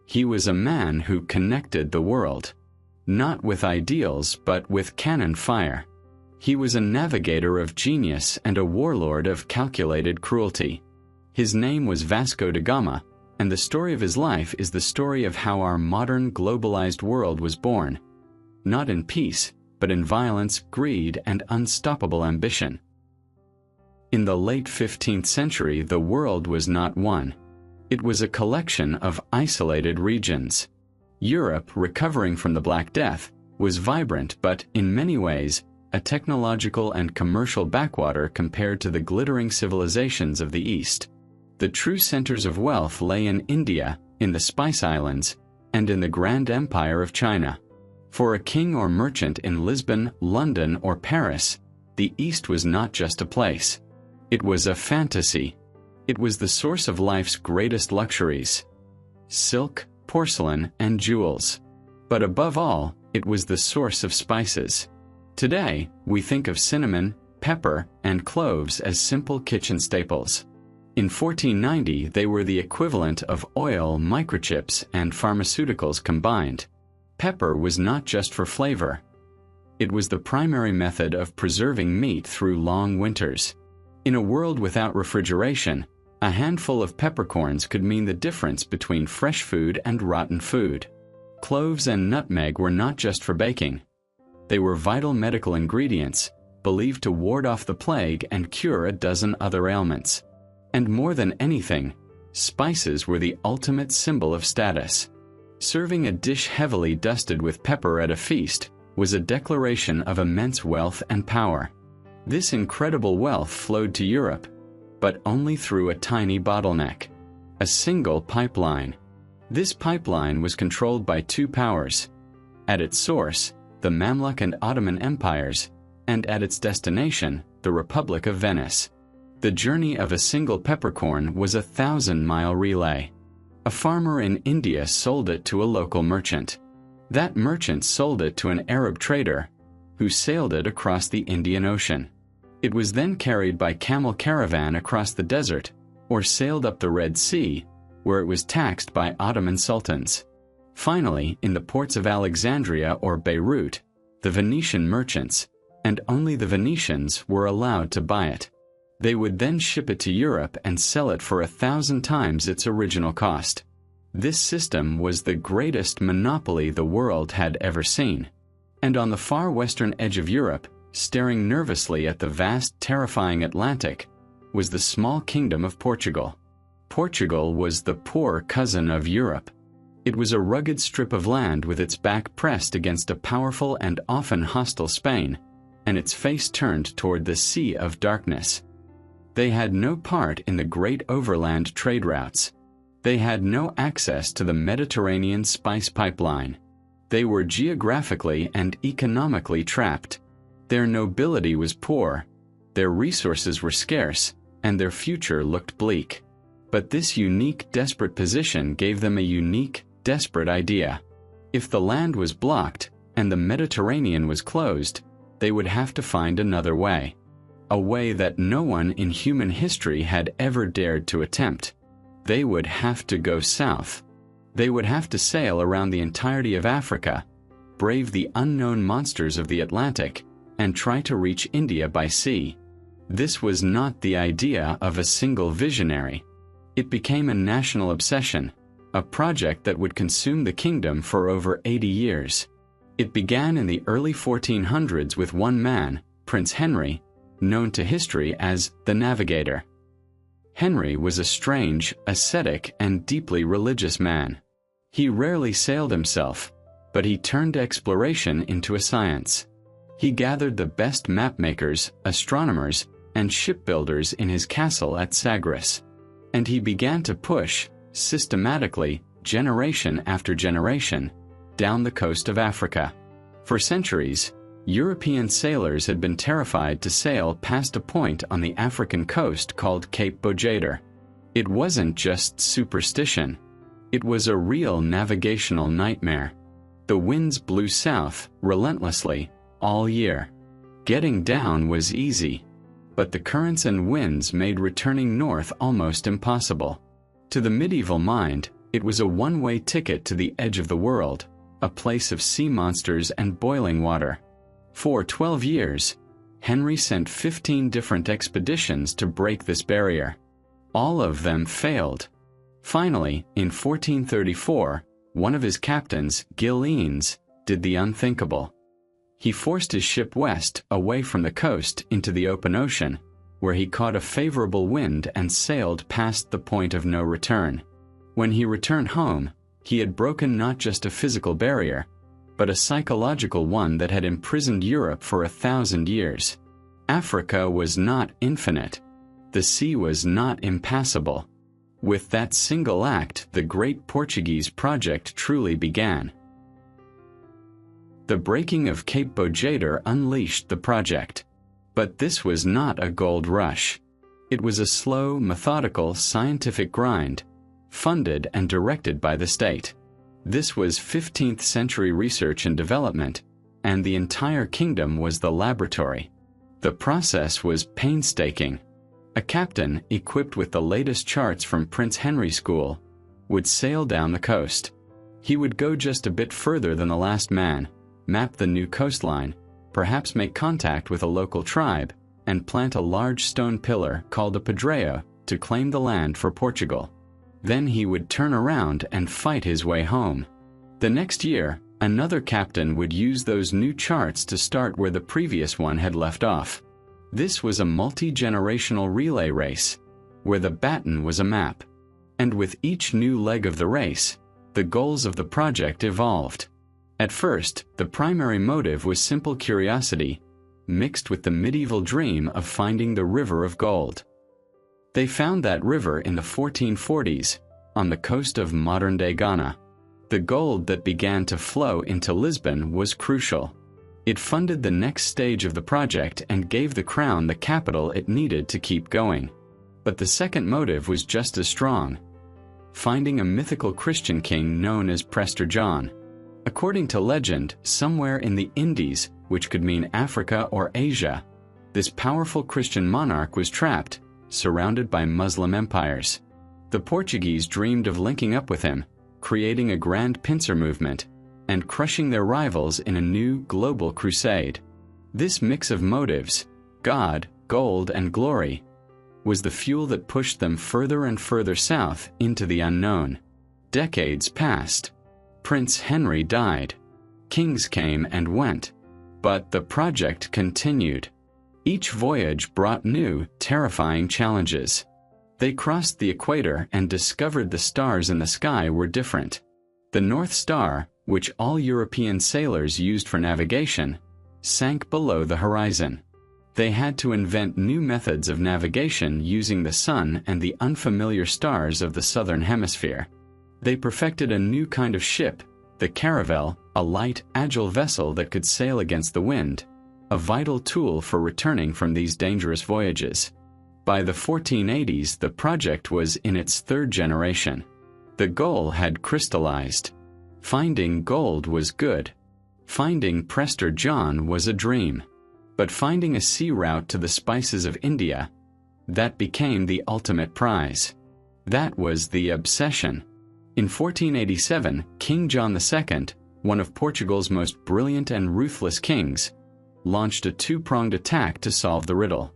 He was a man who connected the world, not with ideals but with cannon fire. He was a navigator of genius and a warlord of calculated cruelty. His name was Vasco da Gama, and the story of his life is the story of how our modern globalized world was born, not in peace, but in violence, greed, and unstoppable ambition. In the late 15th century, the world was not one. It was a collection of isolated regions. Europe, recovering from the Black Death, was vibrant but, in many ways, a technological and commercial backwater compared to the glittering civilizations of the East. The true centers of wealth lay in India, in the Spice Islands, and in the Grand Empire of China. For a king or merchant in Lisbon, London, or Paris, the East was not just a place. It was a fantasy. It was the source of life's greatest luxuries: silk, porcelain, and jewels. But above all, it was the source of spices. Today, we think of cinnamon, pepper, and cloves as simple kitchen staples. In 1490, they were the equivalent of oil, microchips, and pharmaceuticals combined. Pepper was not just for flavor. It was the primary method of preserving meat through long winters. In a world without refrigeration, a handful of peppercorns could mean the difference between fresh food and rotten food. Cloves and nutmeg were not just for baking. They were vital medical ingredients, believed to ward off the plague and cure a dozen other ailments. And more than anything, spices were the ultimate symbol of status. Serving a dish heavily dusted with pepper at a feast was a declaration of immense wealth and power. This incredible wealth flowed to Europe, but only through a tiny bottleneck: a single pipeline. This pipeline was controlled by two powers. At its source, the Mamluk and Ottoman empires, and at its destination, the Republic of Venice. The journey of a single peppercorn was a 1,000-mile relay. A farmer in India sold it to a local merchant. That merchant sold it to an Arab trader, who sailed it across the Indian Ocean. It was then carried by camel caravan across the desert, or sailed up the Red Sea, where it was taxed by Ottoman sultans. Finally, in the ports of Alexandria or Beirut, the Venetian merchants, and only the Venetians, were allowed to buy it. They would then ship it to Europe and sell it for 1,000 times its original cost. This system was the greatest monopoly the world had ever seen. And on the far western edge of Europe, staring nervously at the vast, terrifying Atlantic, was the small kingdom of Portugal. Portugal was the poor cousin of Europe. It was a rugged strip of land with its back pressed against a powerful and often hostile Spain, and its face turned toward the Sea of Darkness. They had no part in the great overland trade routes. They had no access to the Mediterranean spice pipeline. They were geographically and economically trapped. Their nobility was poor, their resources were scarce, and their future looked bleak. But this unique, desperate position gave them a unique, desperate idea. If the land was blocked and the Mediterranean was closed, they would have to find another way. A way that no one in human history had ever dared to attempt. They would have to go south. They would have to sail around the entirety of Africa, brave the unknown monsters of the Atlantic, and try to reach India by sea. This was not the idea of a single visionary. It became a national obsession, a project that would consume the kingdom for over 80 years. It began in the early 1400s with one man, Prince Henry, known to history as the Navigator. Henry was a strange, ascetic, and deeply religious man. He rarely sailed himself, but he turned exploration into a science. He gathered the best mapmakers, astronomers, and shipbuilders in his castle at Sagres, and he began to push, systematically, generation after generation, down the coast of Africa. For centuries, European sailors had been terrified to sail past a point on the African coast called Cape Bojador. It wasn't just superstition. It was a real navigational nightmare. The winds blew south, relentlessly, all year. Getting down was easy, but the currents and winds made returning north almost impossible. To the medieval mind, It was a one-way ticket to the edge of the world, a place of sea monsters and boiling water. For 12 years, Henry sent 15 different expeditions to break this barrier. All of them failed. Finally, in 1434, one of his captains, Gilleans, did the unthinkable. He forced his ship west, away from the coast, into the open ocean, where he caught a favorable wind and sailed past the point of no return. When he returned home, he had broken not just a physical barrier, but a psychological one that had imprisoned Europe for 1,000 years. Africa was not infinite. The sea was not impassable. With that single act, the great Portuguese project truly began. The breaking of Cape Bojador unleashed the project. But this was not a gold rush. It was a slow, methodical, scientific grind, funded and directed by the state. This was 15th century research and development, and the entire kingdom was the laboratory. The process was painstaking. A captain, equipped with the latest charts from Prince Henry School, would sail down the coast. He would go just a bit further than the last man, map the new coastline, perhaps make contact with a local tribe, and plant a large stone pillar called a pedreiro to claim the land for Portugal. Then he would turn around and fight his way home. The next year, another captain would use those new charts to start where the previous one had left off. This was a multi-generational relay race, where the baton was a map. And with each new leg of the race, the goals of the project evolved. At first, the primary motive was simple curiosity, mixed with the medieval dream of finding the river of gold. They found that river in the 1440s, on the coast of modern-day Ghana. The gold that began to flow into Lisbon was crucial. It funded the next stage of the project and gave the crown the capital it needed to keep going. But the second motive was just as strong: finding a mythical Christian king known as Prester John. According to legend, somewhere in the Indies, which could mean Africa or Asia, this powerful Christian monarch was trapped, surrounded by Muslim empires. The Portuguese dreamed of linking up with him, creating a grand pincer movement, and crushing their rivals in a new global crusade. This mix of motives, God, gold, and glory, was the fuel that pushed them further and further south into the unknown. Decades passed. Prince Henry died. Kings came and went. But the project continued. Each voyage brought new, terrifying challenges. They crossed the equator and discovered the stars in the sky were different. The North Star, which all European sailors used for navigation, sank below the horizon. They had to invent new methods of navigation using the sun and the unfamiliar stars of the southern hemisphere. They perfected a new kind of ship, the caravel, a light, agile vessel that could sail against the wind, a vital tool for returning from these dangerous voyages. By the 1480s, the project was in its third generation. The goal had crystallized. Finding gold was good. Finding Prester John was a dream. But finding a sea route to the spices of India, that became the ultimate prize. That was the obsession. In 1487, King John II, one of Portugal's most brilliant and ruthless kings, launched a two-pronged attack to solve the riddle.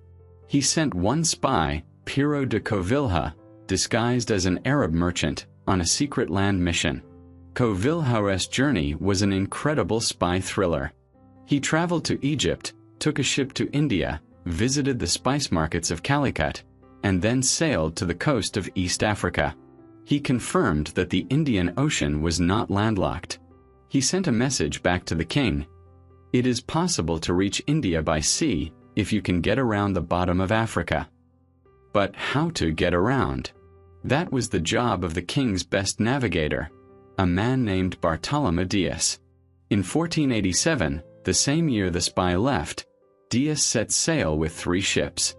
He sent one spy, Pero de Covilhã, disguised as an Arab merchant, on a secret land mission. Covilhã's journey was an incredible spy thriller. He traveled to Egypt, took a ship to India, visited the spice markets of Calicut, and then sailed to the coast of East Africa. He confirmed that the Indian Ocean was not landlocked. He sent a message back to the king. It is possible to reach India by sea if you can get around the bottom of Africa. But how to get around? That was the job of the king's best navigator, a man named Bartolomé Dias. In 1487, the same year the spy left, Dias set sail with 3 ships.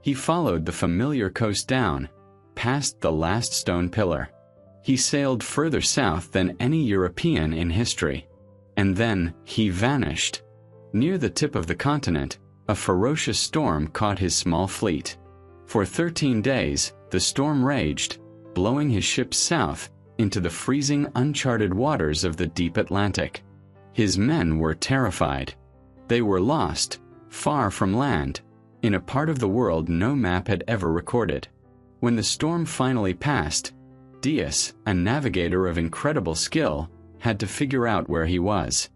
He followed the familiar coast down, past the last stone pillar. He sailed further south than any European in history. And then he vanished. Near the tip of the continent, a ferocious storm caught his small fleet. For 13 days, the storm raged, blowing his ships south into the freezing, uncharted waters of the deep Atlantic. His men were terrified. They were lost, far from land, in a part of the world no map had ever recorded. When the storm finally passed, Dias, a navigator of incredible skill, had to figure out where he was.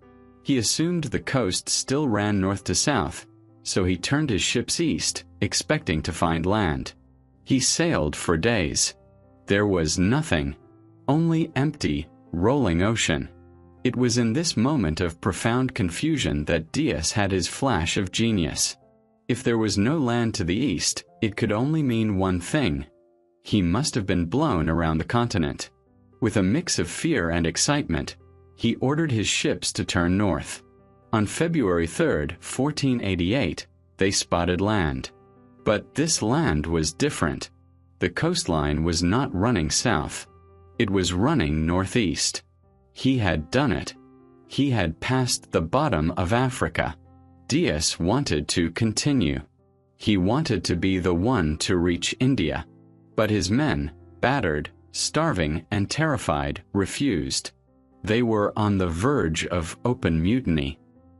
He assumed the coast still ran north to south, so he turned his ships east, expecting to find land. He sailed for days. There was nothing, only empty, rolling ocean. It was in this moment of profound confusion that Dias had his flash of genius. If there was no land to the east, it could only mean one thing. He must have been blown around the continent. With a mix of fear and excitement, he ordered his ships to turn north. On February 3, 1488, they spotted land. But this land was different. The coastline was not running south. It was running northeast. He had done it. He had passed the bottom of Africa. Dias wanted to continue. He wanted to be the one to reach India. But his men, battered, starving, and terrified, refused. They were on the verge of open mutiny.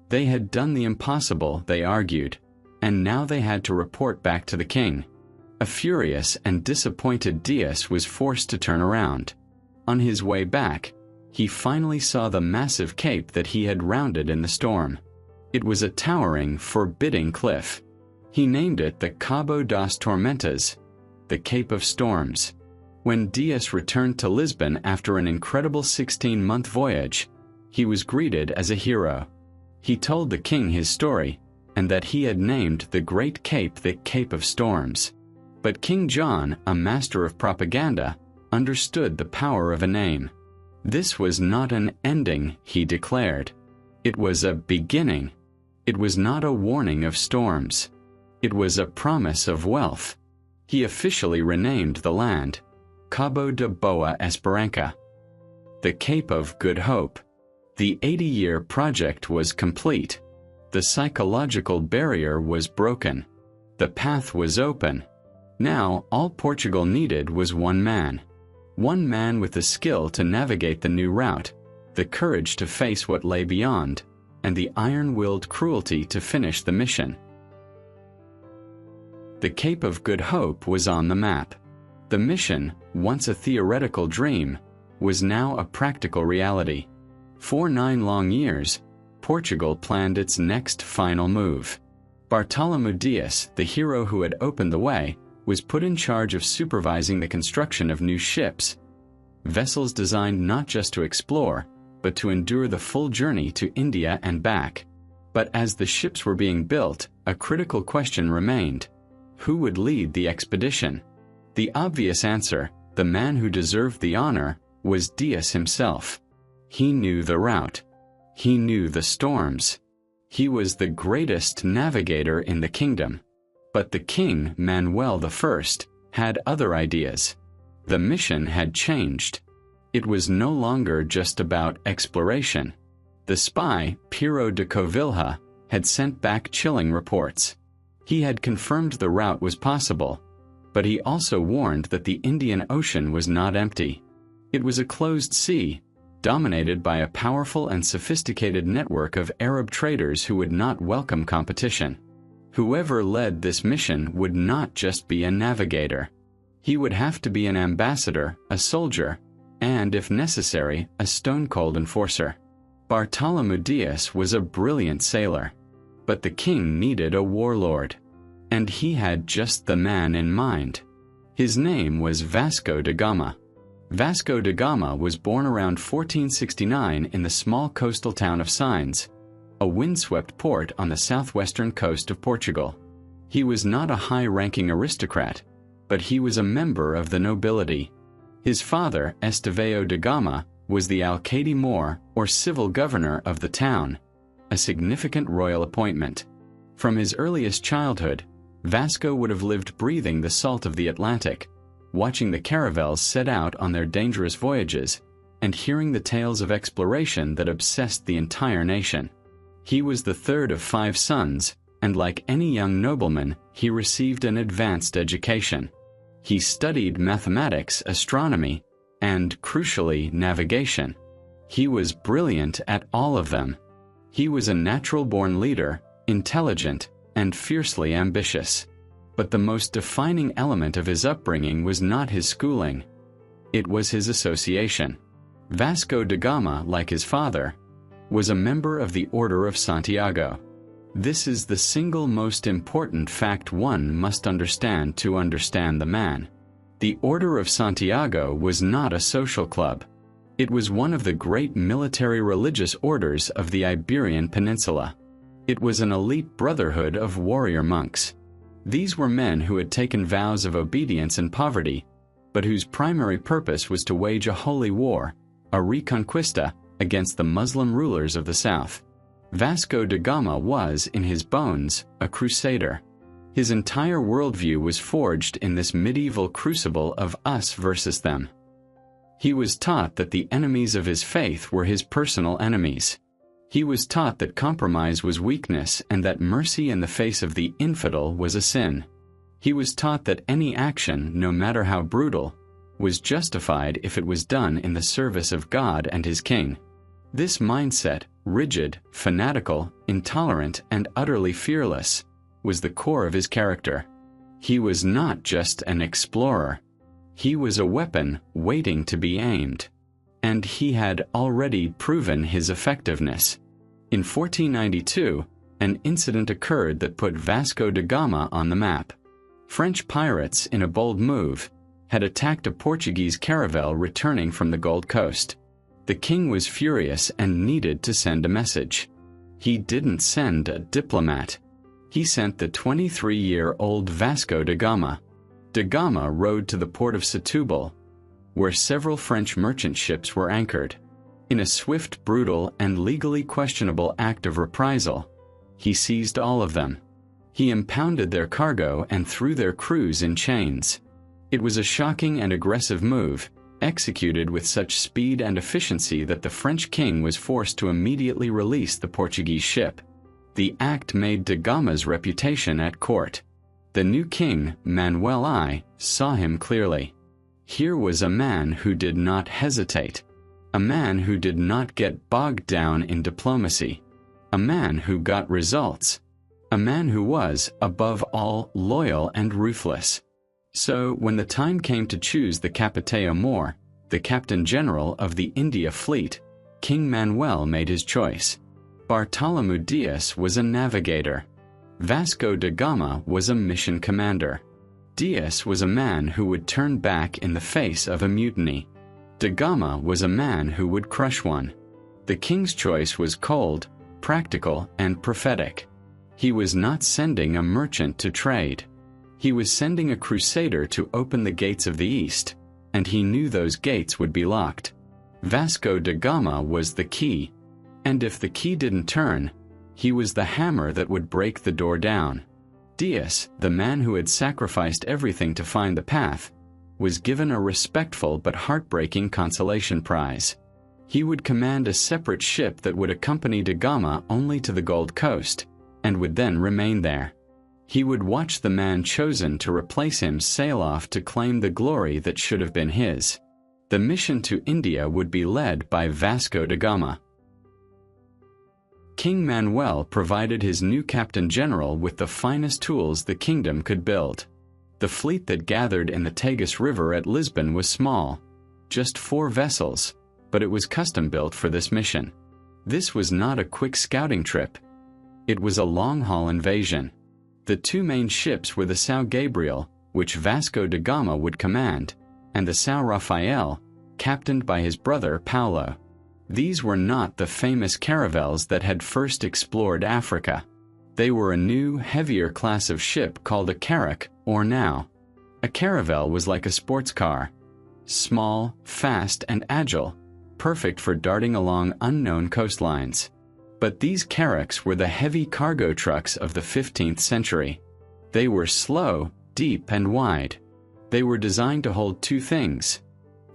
They had done the impossible, they argued, and now they had to report back to the king. A furious and disappointed Dias was forced to turn around. On his way back, he finally saw the massive cape that he had rounded in the storm. It was a towering, forbidding cliff. He named it the Cabo das Tormentas, the Cape of Storms. When Dias returned to Lisbon after an incredible 16-month voyage, he was greeted as a hero. He told the king his story, and that he had named the Great Cape the Cape of Storms. But King John, a master of propaganda, understood the power of a name. This was not an ending, he declared. It was a beginning. It was not a warning of storms. It was a promise of wealth. He officially renamed the land Cabo de Boa Esperança, the Cape of Good Hope. The 80-year project was complete. The psychological barrier was broken. The path was open. Now all Portugal needed was one man with the skill to navigate the new route, the courage to face what lay beyond, and the iron-willed cruelty to finish the mission. The Cape of Good Hope was on the map. The mission, once a theoretical dream, was now a practical reality. For 9 long years, Portugal planned its next final move. Bartolomeu Dias, the hero who had opened the way, was put in charge of supervising the construction of new ships, vessels designed not just to explore, but to endure the full journey to India and back. But as the ships were being built, a critical question remained. Who would lead the expedition? The obvious answer, the man who deserved the honor, was Dias himself. He knew the route. He knew the storms. He was the greatest navigator in the kingdom. But the king, Manuel I, had other ideas. The mission had changed. It was no longer just about exploration. The spy, Pero de Covilhã, had sent back chilling reports. He had confirmed the route was possible, but he also warned that the Indian Ocean was not empty. It was a closed sea, dominated by a powerful and sophisticated network of Arab traders who would not welcome competition. Whoever led this mission would not just be a navigator. He would have to be an ambassador, a soldier, and, if necessary, a stone-cold enforcer. Bartolomeu Dias was a brilliant sailor, but the king needed a warlord, and he had just the man in mind. His name was Vasco da Gama. Vasco da Gama was born around 1469 in the small coastal town of Sines, a windswept port on the southwestern coast of Portugal. He was not a high-ranking aristocrat, but he was a member of the nobility. His father, Estevão da Gama, was the alcaide mor, or civil governor of the town, a significant royal appointment. From his earliest childhood, Vasco would have lived breathing the salt of the Atlantic, watching the caravels set out on their dangerous voyages, and hearing the tales of exploration that obsessed the entire nation. He was the third of 5 sons, and like any young nobleman, he received an advanced education. He studied mathematics, astronomy, and, crucially, navigation. He was brilliant at all of them. He was a natural-born leader, intelligent, and fiercely ambitious. But the most defining element of his upbringing was not his schooling. It was his association. Vasco da Gama, like his father, was a member of the Order of Santiago. This is the single most important fact one must understand to understand the man. The Order of Santiago was not a social club. It was one of the great military religious orders of the Iberian Peninsula. It was an elite brotherhood of warrior monks. These were men who had taken vows of obedience and poverty, but whose primary purpose was to wage a holy war, a reconquista, against the Muslim rulers of the south. Vasco da Gama was, in his bones, a crusader. His entire worldview was forged in this medieval crucible of us versus them. He was taught that the enemies of his faith were his personal enemies. He was taught that compromise was weakness and that mercy in the face of the infidel was a sin. He was taught that any action, no matter how brutal, was justified if it was done in the service of God and his king. This mindset, rigid, fanatical, intolerant, and utterly fearless, was the core of his character. He was not just an explorer. He was a weapon waiting to be aimed. And he had already proven his effectiveness. In 1492, an incident occurred that put Vasco da Gama on the map. French pirates, in a bold move, had attacked a Portuguese caravel returning from the Gold Coast. The king was furious and needed to send a message. He didn't send a diplomat. He sent the 23-year-old Vasco da Gama. Da Gama rode to the port of Setúbal, where several French merchant ships were anchored. In a swift, brutal, and legally questionable act of reprisal, he seized all of them. He impounded their cargo and threw their crews in chains. It was a shocking and aggressive move, executed with such speed and efficiency that the French king was forced to immediately release the Portuguese ship. The act made da Gama's reputation at court. The new king, Manuel I, saw him clearly. Here was a man who did not hesitate. A man who did not get bogged down in diplomacy. A man who got results. A man who was, above all, loyal and ruthless. So, when the time came to choose the Capitão Mor, the Captain General of the India Fleet, King Manuel made his choice. Bartolomeu Dias was a navigator. Vasco da Gama was a mission commander. Dias was a man who would turn back in the face of a mutiny. Da Gama was a man who would crush one. The king's choice was cold, practical, and prophetic. He was not sending a merchant to trade. He was sending a crusader to open the gates of the East, and he knew those gates would be locked. Vasco da Gama was the key, and if the key didn't turn, he was the hammer that would break the door down. Dias, the man who had sacrificed everything to find the path, was given a respectful but heartbreaking consolation prize. He would command a separate ship that would accompany da Gama only to the Gold Coast, and would then remain there. He would watch the man chosen to replace him sail off to claim the glory that should have been his. The mission to India would be led by Vasco da Gama. King Manuel provided his new Captain General with the finest tools the kingdom could build. The fleet that gathered in the Tagus River at Lisbon was small, just 4 vessels, but it was custom-built for this mission. This was not a quick scouting trip. It was a long-haul invasion. The 2 main ships were the São Gabriel, which Vasco da Gama would command, and the São Rafael, captained by his brother Paulo. These were not the famous caravels that had first explored Africa. They were a new, heavier class of ship called a carrack, or nau. A caravel was like a sports car. Small, fast, and agile, perfect for darting along unknown coastlines. But these carracks were the heavy cargo trucks of the 15th century. They were slow, deep, and wide. They were designed to hold 2 things.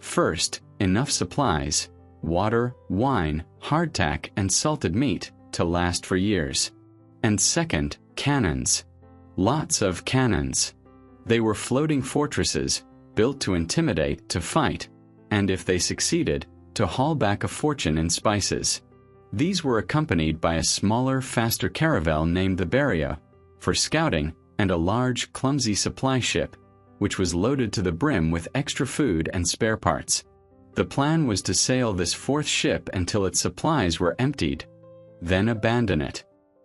First, enough supplies, water, wine, hardtack, and salted meat, to last for years. And second, cannons. Lots of cannons. They were floating fortresses, built to intimidate, to fight, and if they succeeded, to haul back a fortune in spices. These were accompanied by a smaller, faster caravel named the Barrio, for scouting, and a large, clumsy supply ship, which was loaded to the brim with extra food and spare parts. The plan was to sail this fourth ship until its supplies were emptied, then abandon it.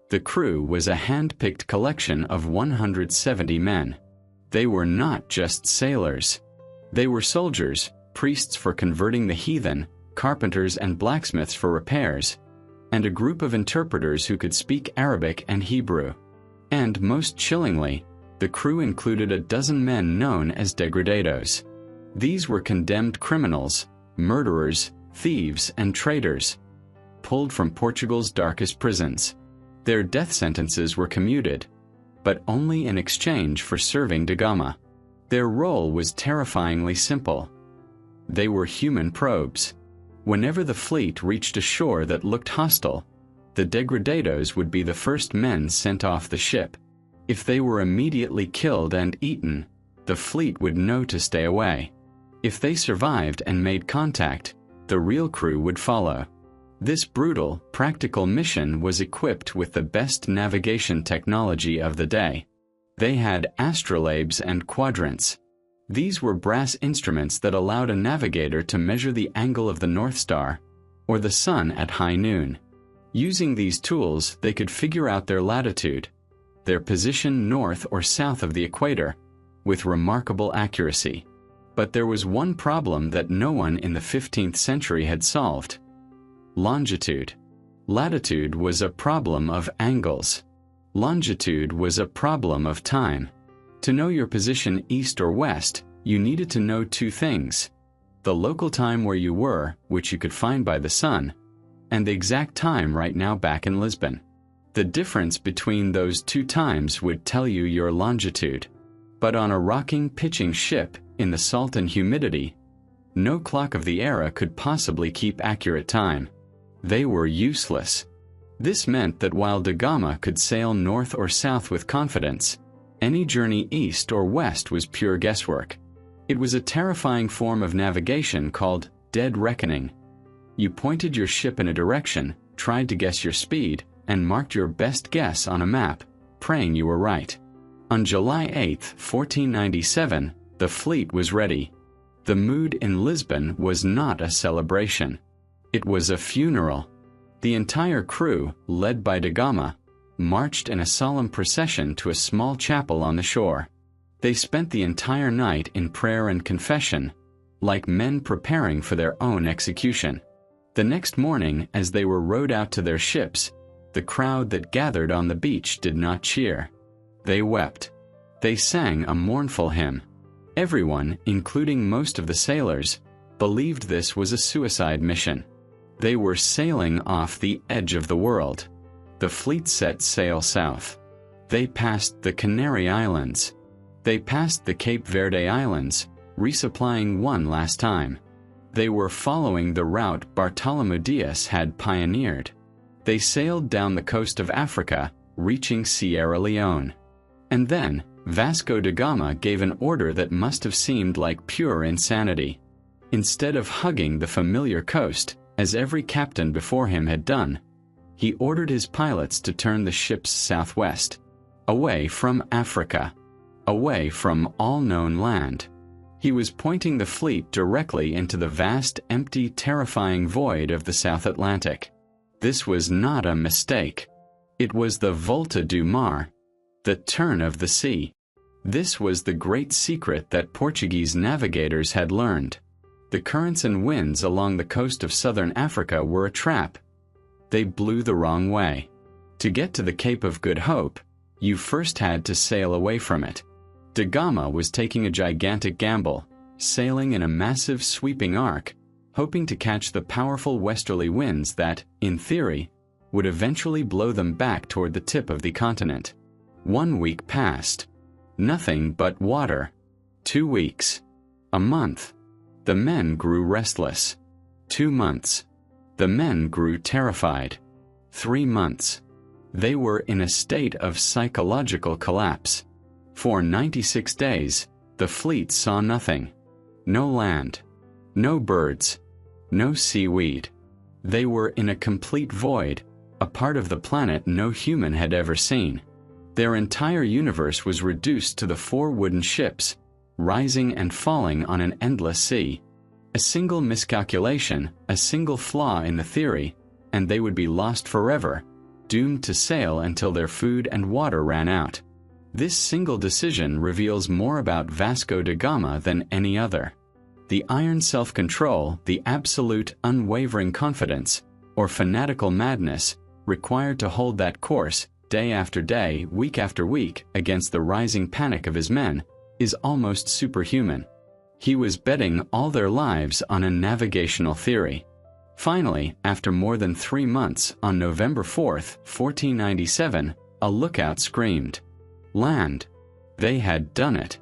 The crew was a hand-picked collection of 170 men. They were not just sailors. They were soldiers, priests for converting the heathen, carpenters and blacksmiths for repairs, and a group of interpreters who could speak Arabic and Hebrew. And most chillingly, the crew included a dozen men known as degradados. These were condemned criminals, murderers, thieves, and traitors, pulled from Portugal's darkest prisons. Their death sentences were commuted, but only in exchange for serving de Gama. Their role was terrifyingly simple. They were human probes. Whenever the fleet reached a shore that looked hostile, the degradados would be the first men sent off the ship. If they were immediately killed and eaten, the fleet would know to stay away. If they survived and made contact, the real crew would follow. This brutal, practical mission was equipped with the best navigation technology of the day. They had astrolabes and quadrants. These were brass instruments that allowed a navigator to measure the angle of the North Star, or the sun at high noon. Using these tools, they could figure out their latitude, their position north or south of the equator, with remarkable accuracy. But there was one problem that no one in the 15th century had solved: longitude. Latitude was a problem of angles. Longitude was a problem of time. To know your position east or west, you needed to know two things: the local time where you were, which you could find by the sun, and the exact time right now back in Lisbon. The difference between those two times would tell you your longitude. But on a rocking, pitching ship, in the salt and humidity, no clock of the era could possibly keep accurate time. They were useless. This meant that while de Gama could sail north or south with confidence, any journey east or west was pure guesswork. It was a terrifying form of navigation called dead reckoning. You pointed your ship in a direction, tried to guess your speed, and marked your best guess on a map, praying you were right. On July 8, 1497, the fleet was ready. The mood in Lisbon was not a celebration. It was a funeral. The entire crew, led by de Gama, marched in a solemn procession to a small chapel on the shore. They spent the entire night in prayer and confession, like men preparing for their own execution. The next morning, as they were rowed out to their ships, the crowd that gathered on the beach did not cheer. They wept. They sang a mournful hymn. Everyone, including most of the sailors, believed this was a suicide mission. They were sailing off the edge of the world. The fleet set sail south. They passed the Canary Islands. They passed the Cape Verde Islands, resupplying one last time. They were following the route Bartholomew Dias had pioneered. They sailed down the coast of Africa, reaching Sierra Leone. And then, Vasco da Gama gave an order that must have seemed like pure insanity. Instead of hugging the familiar coast, as every captain before him had done, he ordered his pilots to turn the ships southwest, away from Africa, away from all known land. He was pointing the fleet directly into the vast, empty, terrifying void of the South Atlantic. This was not a mistake. It was the Volta do Mar, the turn of the sea. This was the great secret that Portuguese navigators had learned. The currents and winds along the coast of southern Africa were a trap. They blew the wrong way. To get to the Cape of Good Hope, you first had to sail away from it. De Gama was taking a gigantic gamble, sailing in a massive sweeping arc, hoping to catch the powerful westerly winds that, in theory, would eventually blow them back toward the tip of the continent. 1 week passed. Nothing but water. 2 weeks. A month. The men grew restless. 2 months. The men grew terrified. 3 months. They were in a state of psychological collapse. For 96 days, the fleet saw nothing. No land. No birds. No seaweed. They were in a complete void, a part of the planet no human had ever seen. Their entire universe was reduced to the 4 wooden ships, rising and falling on an endless sea. A single miscalculation, a single flaw in the theory, and they would be lost forever, doomed to sail until their food and water ran out. This single decision reveals more about Vasco da Gama than any other. The iron self-control, the absolute unwavering confidence, or fanatical madness, required to hold that course, day after day, week after week, against the rising panic of his men, is almost superhuman. He was betting all their lives on a navigational theory. Finally, after more than 3 months, on November 4th, 1497, a lookout screamed, "Land!" They had done it.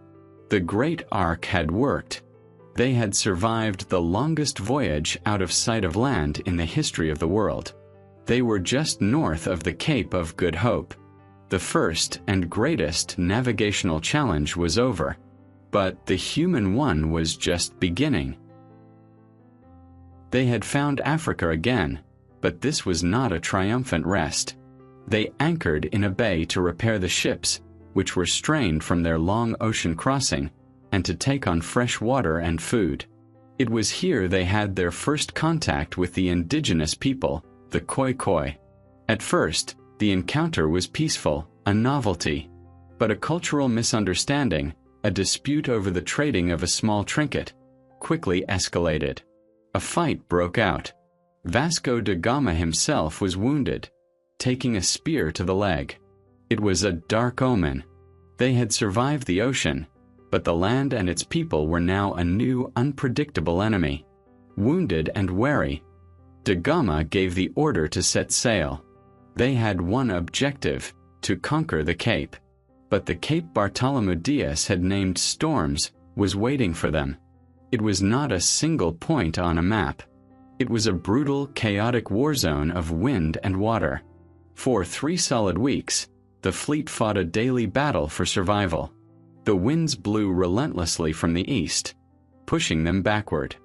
The great ark had worked. They had survived the longest voyage out of sight of land in the history of the world. They were just north of the Cape of Good Hope. The first and greatest navigational challenge was over, but the human one was just beginning. They had found Africa again, but this was not a triumphant rest. They anchored in a bay to repair the ships, which were strained from their long ocean crossing, and to take on fresh water and food. It was here they had their first contact with the indigenous people, the Khoi. At first, the encounter was peaceful, a novelty. But a cultural misunderstanding, a dispute over the trading of a small trinket, quickly escalated. A fight broke out. Vasco da Gama himself was wounded, taking a spear to the leg. It was a dark omen. They had survived the ocean, but the land and its people were now a new, unpredictable enemy. Wounded and wary, da Gama gave the order to set sail. They had one objective, to conquer the Cape. But the Cape Bartolomeu Dias had named Storms was waiting for them. It was not a single point on a map. It was a brutal, chaotic war zone of wind and water. For 3 solid weeks, the fleet fought a daily battle for survival. The winds blew relentlessly from the east, pushing them backward.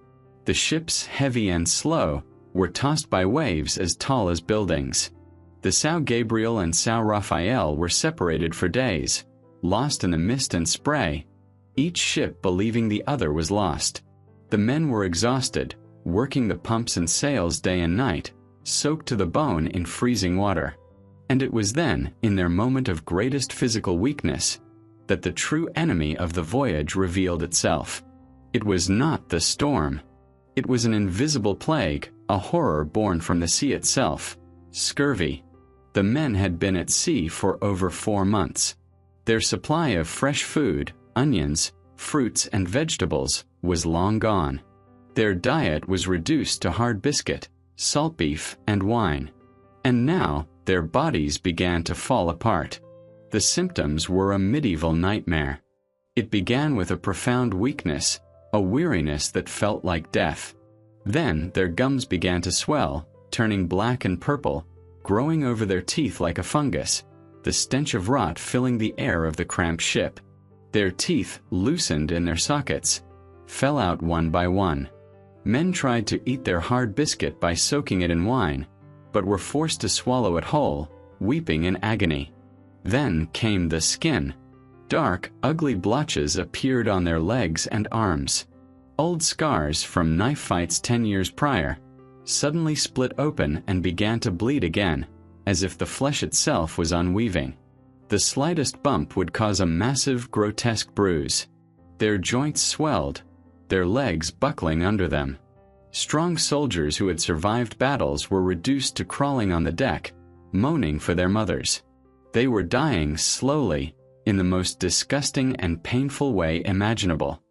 The ships, heavy and slow, were tossed by waves as tall as buildings. The São Gabriel and São Rafael were separated for days, lost in the mist and spray, each ship believing the other was lost. The men were exhausted, working the pumps and sails day and night, soaked to the bone in freezing water. And it was then, in their moment of greatest physical weakness, that the true enemy of the voyage revealed itself. It was not the storm. It was an invisible plague, a horror born from the sea itself, scurvy. The men had been at sea for over 4 months. Their supply of fresh food, onions, fruits and vegetables, was long gone. Their diet was reduced to hard biscuit, salt beef and wine. And now, their bodies began to fall apart. The symptoms were a medieval nightmare. It began with a profound weakness, a weariness that felt like death. Then their gums began to swell, turning black and purple, growing over their teeth like a fungus, the stench of rot filling the air of the cramped ship. Their teeth, loosened in their sockets, fell out one by one. Men tried to eat their hard biscuit by soaking it in wine, but were forced to swallow it whole, weeping in agony. Then came the skin. Dark, ugly blotches appeared on their legs and arms. Old scars from knife fights 10 years prior suddenly split open and began to bleed again, as if the flesh itself was unweaving. The slightest bump would cause a massive, grotesque bruise. Their joints swelled, their legs buckling under them. Strong soldiers who had survived battles were reduced to crawling on the deck, moaning for their mothers. They were dying slowly, in the most disgusting and painful way imaginable.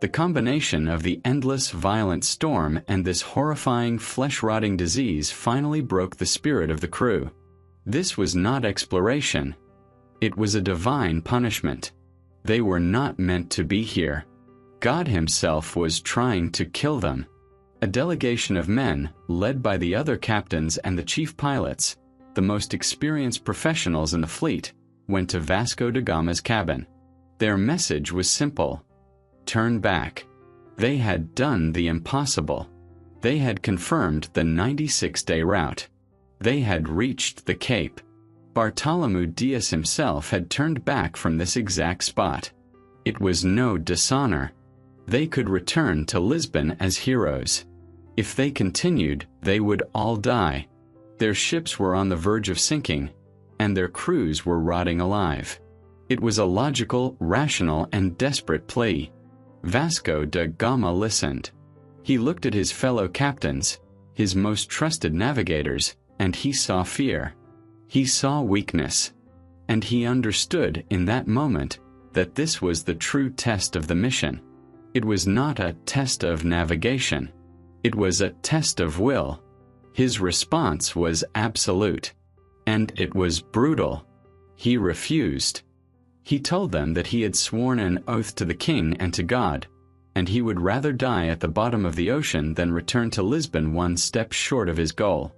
The combination of the endless, violent storm and this horrifying, flesh-rotting disease finally broke the spirit of the crew. This was not exploration. It was a divine punishment. They were not meant to be here. God Himself was trying to kill them. A delegation of men, led by the other captains and the chief pilots, the most experienced professionals in the fleet, went to Vasco da Gama's cabin. Their message was simple: turn back. They had done the impossible. They had confirmed the 96-day route. They had reached the Cape. Bartholomew Dias himself had turned back from this exact spot. It was no dishonor. They could return to Lisbon as heroes. If they continued, they would all die. Their ships were on the verge of sinking, and their crews were rotting alive. It was a logical, rational, and desperate plea. Vasco da Gama listened. He looked at his fellow captains, his most trusted navigators, and he saw fear. He saw weakness. And he understood in that moment that this was the true test of the mission. It was not a test of navigation. It was a test of will. His response was absolute. And it was brutal. He refused. He told them that he had sworn an oath to the king and to God, and he would rather die at the bottom of the ocean than return to Lisbon one step short of his goal.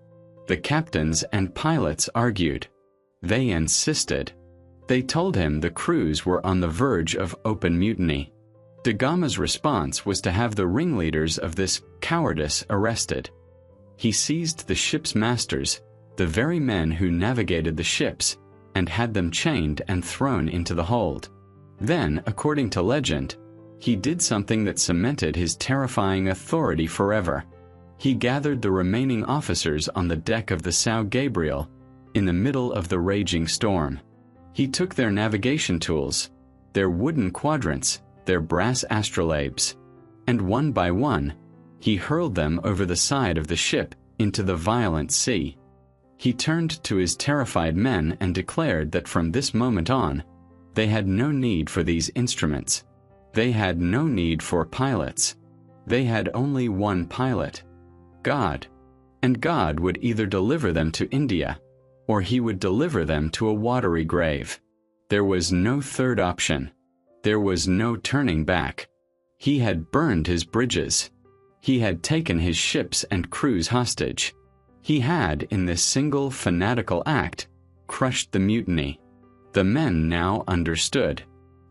The captains and pilots argued. They insisted. They told him the crews were on the verge of open mutiny. Da Gama's response was to have the ringleaders of this cowardice arrested. He seized the ship's masters, the very men who navigated the ships, and had them chained and thrown into the hold. Then, according to legend, he did something that cemented his terrifying authority forever. He gathered the remaining officers on the deck of the São Gabriel, in the middle of the raging storm. He took their navigation tools, their wooden quadrants, their brass astrolabes, and one by one, he hurled them over the side of the ship into the violent sea. He turned to his terrified men and declared that from this moment on, they had no need for these instruments. They had no need for pilots. They had only one pilot, God. And God would either deliver them to India, or he would deliver them to a watery grave. There was no third option. There was no turning back. He had burned his bridges. He had taken his ships and crews hostage. He had, in this single fanatical act, crushed the mutiny. The men now understood.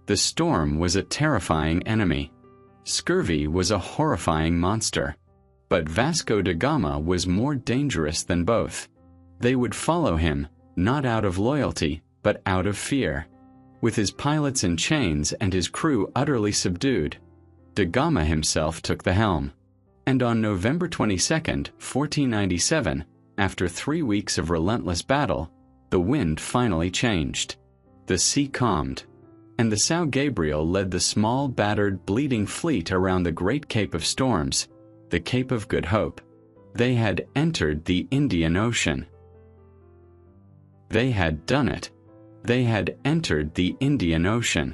The storm was a terrifying enemy. Scurvy was a horrifying monster. But Vasco da Gama was more dangerous than both. They would follow him, not out of loyalty, but out of fear. With his pilots in chains and his crew utterly subdued, da Gama himself took the helm. And on November 22, 1497, after 3 weeks of relentless battle, the wind finally changed. The sea calmed, and the São Gabriel led the small, battered, bleeding fleet around the great Cape of Storms, the Cape of Good Hope. They had entered the Indian Ocean. They had done it. They had entered the Indian Ocean.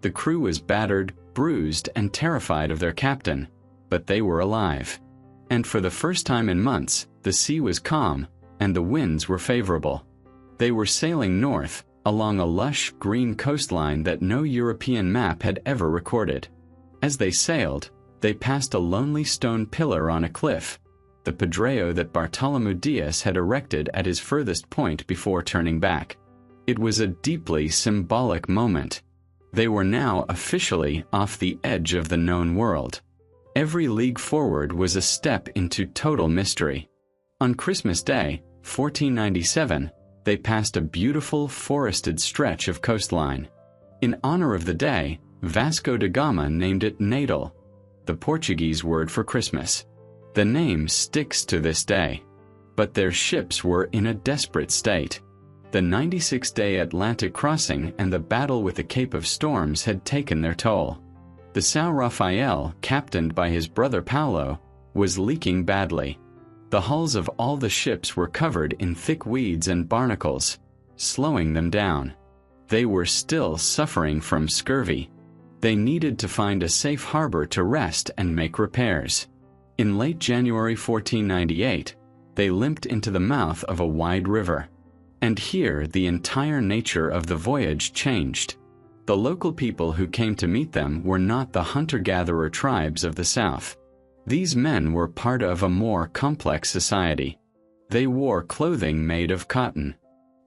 The crew was battered, bruised, and terrified of their captain, but they were alive. And for the first time in months, the sea was calm, and the winds were favorable. They were sailing north, along a lush, green coastline that no European map had ever recorded. As they sailed, they passed a lonely stone pillar on a cliff, the Pedreo that Bartholomew Dias had erected at his furthest point before turning back. It was a deeply symbolic moment. They were now officially off the edge of the known world. Every league forward was a step into total mystery. On Christmas Day, 1497, they passed a beautiful forested stretch of coastline. In honor of the day, Vasco da Gama named it Natal, the Portuguese word for Christmas. The name sticks to this day. But their ships were in a desperate state. The 96-day Atlantic crossing and the battle with the Cape of Storms had taken their toll. The São Rafael, captained by his brother Paulo, was leaking badly. The hulls of all the ships were covered in thick weeds and barnacles, slowing them down. They were still suffering from scurvy. They needed to find a safe harbor to rest and make repairs. In late January 1498, they limped into the mouth of a wide river. And here the entire nature of the voyage changed. The local people who came to meet them were not the hunter-gatherer tribes of the south. These men were part of a more complex society. They wore clothing made of cotton.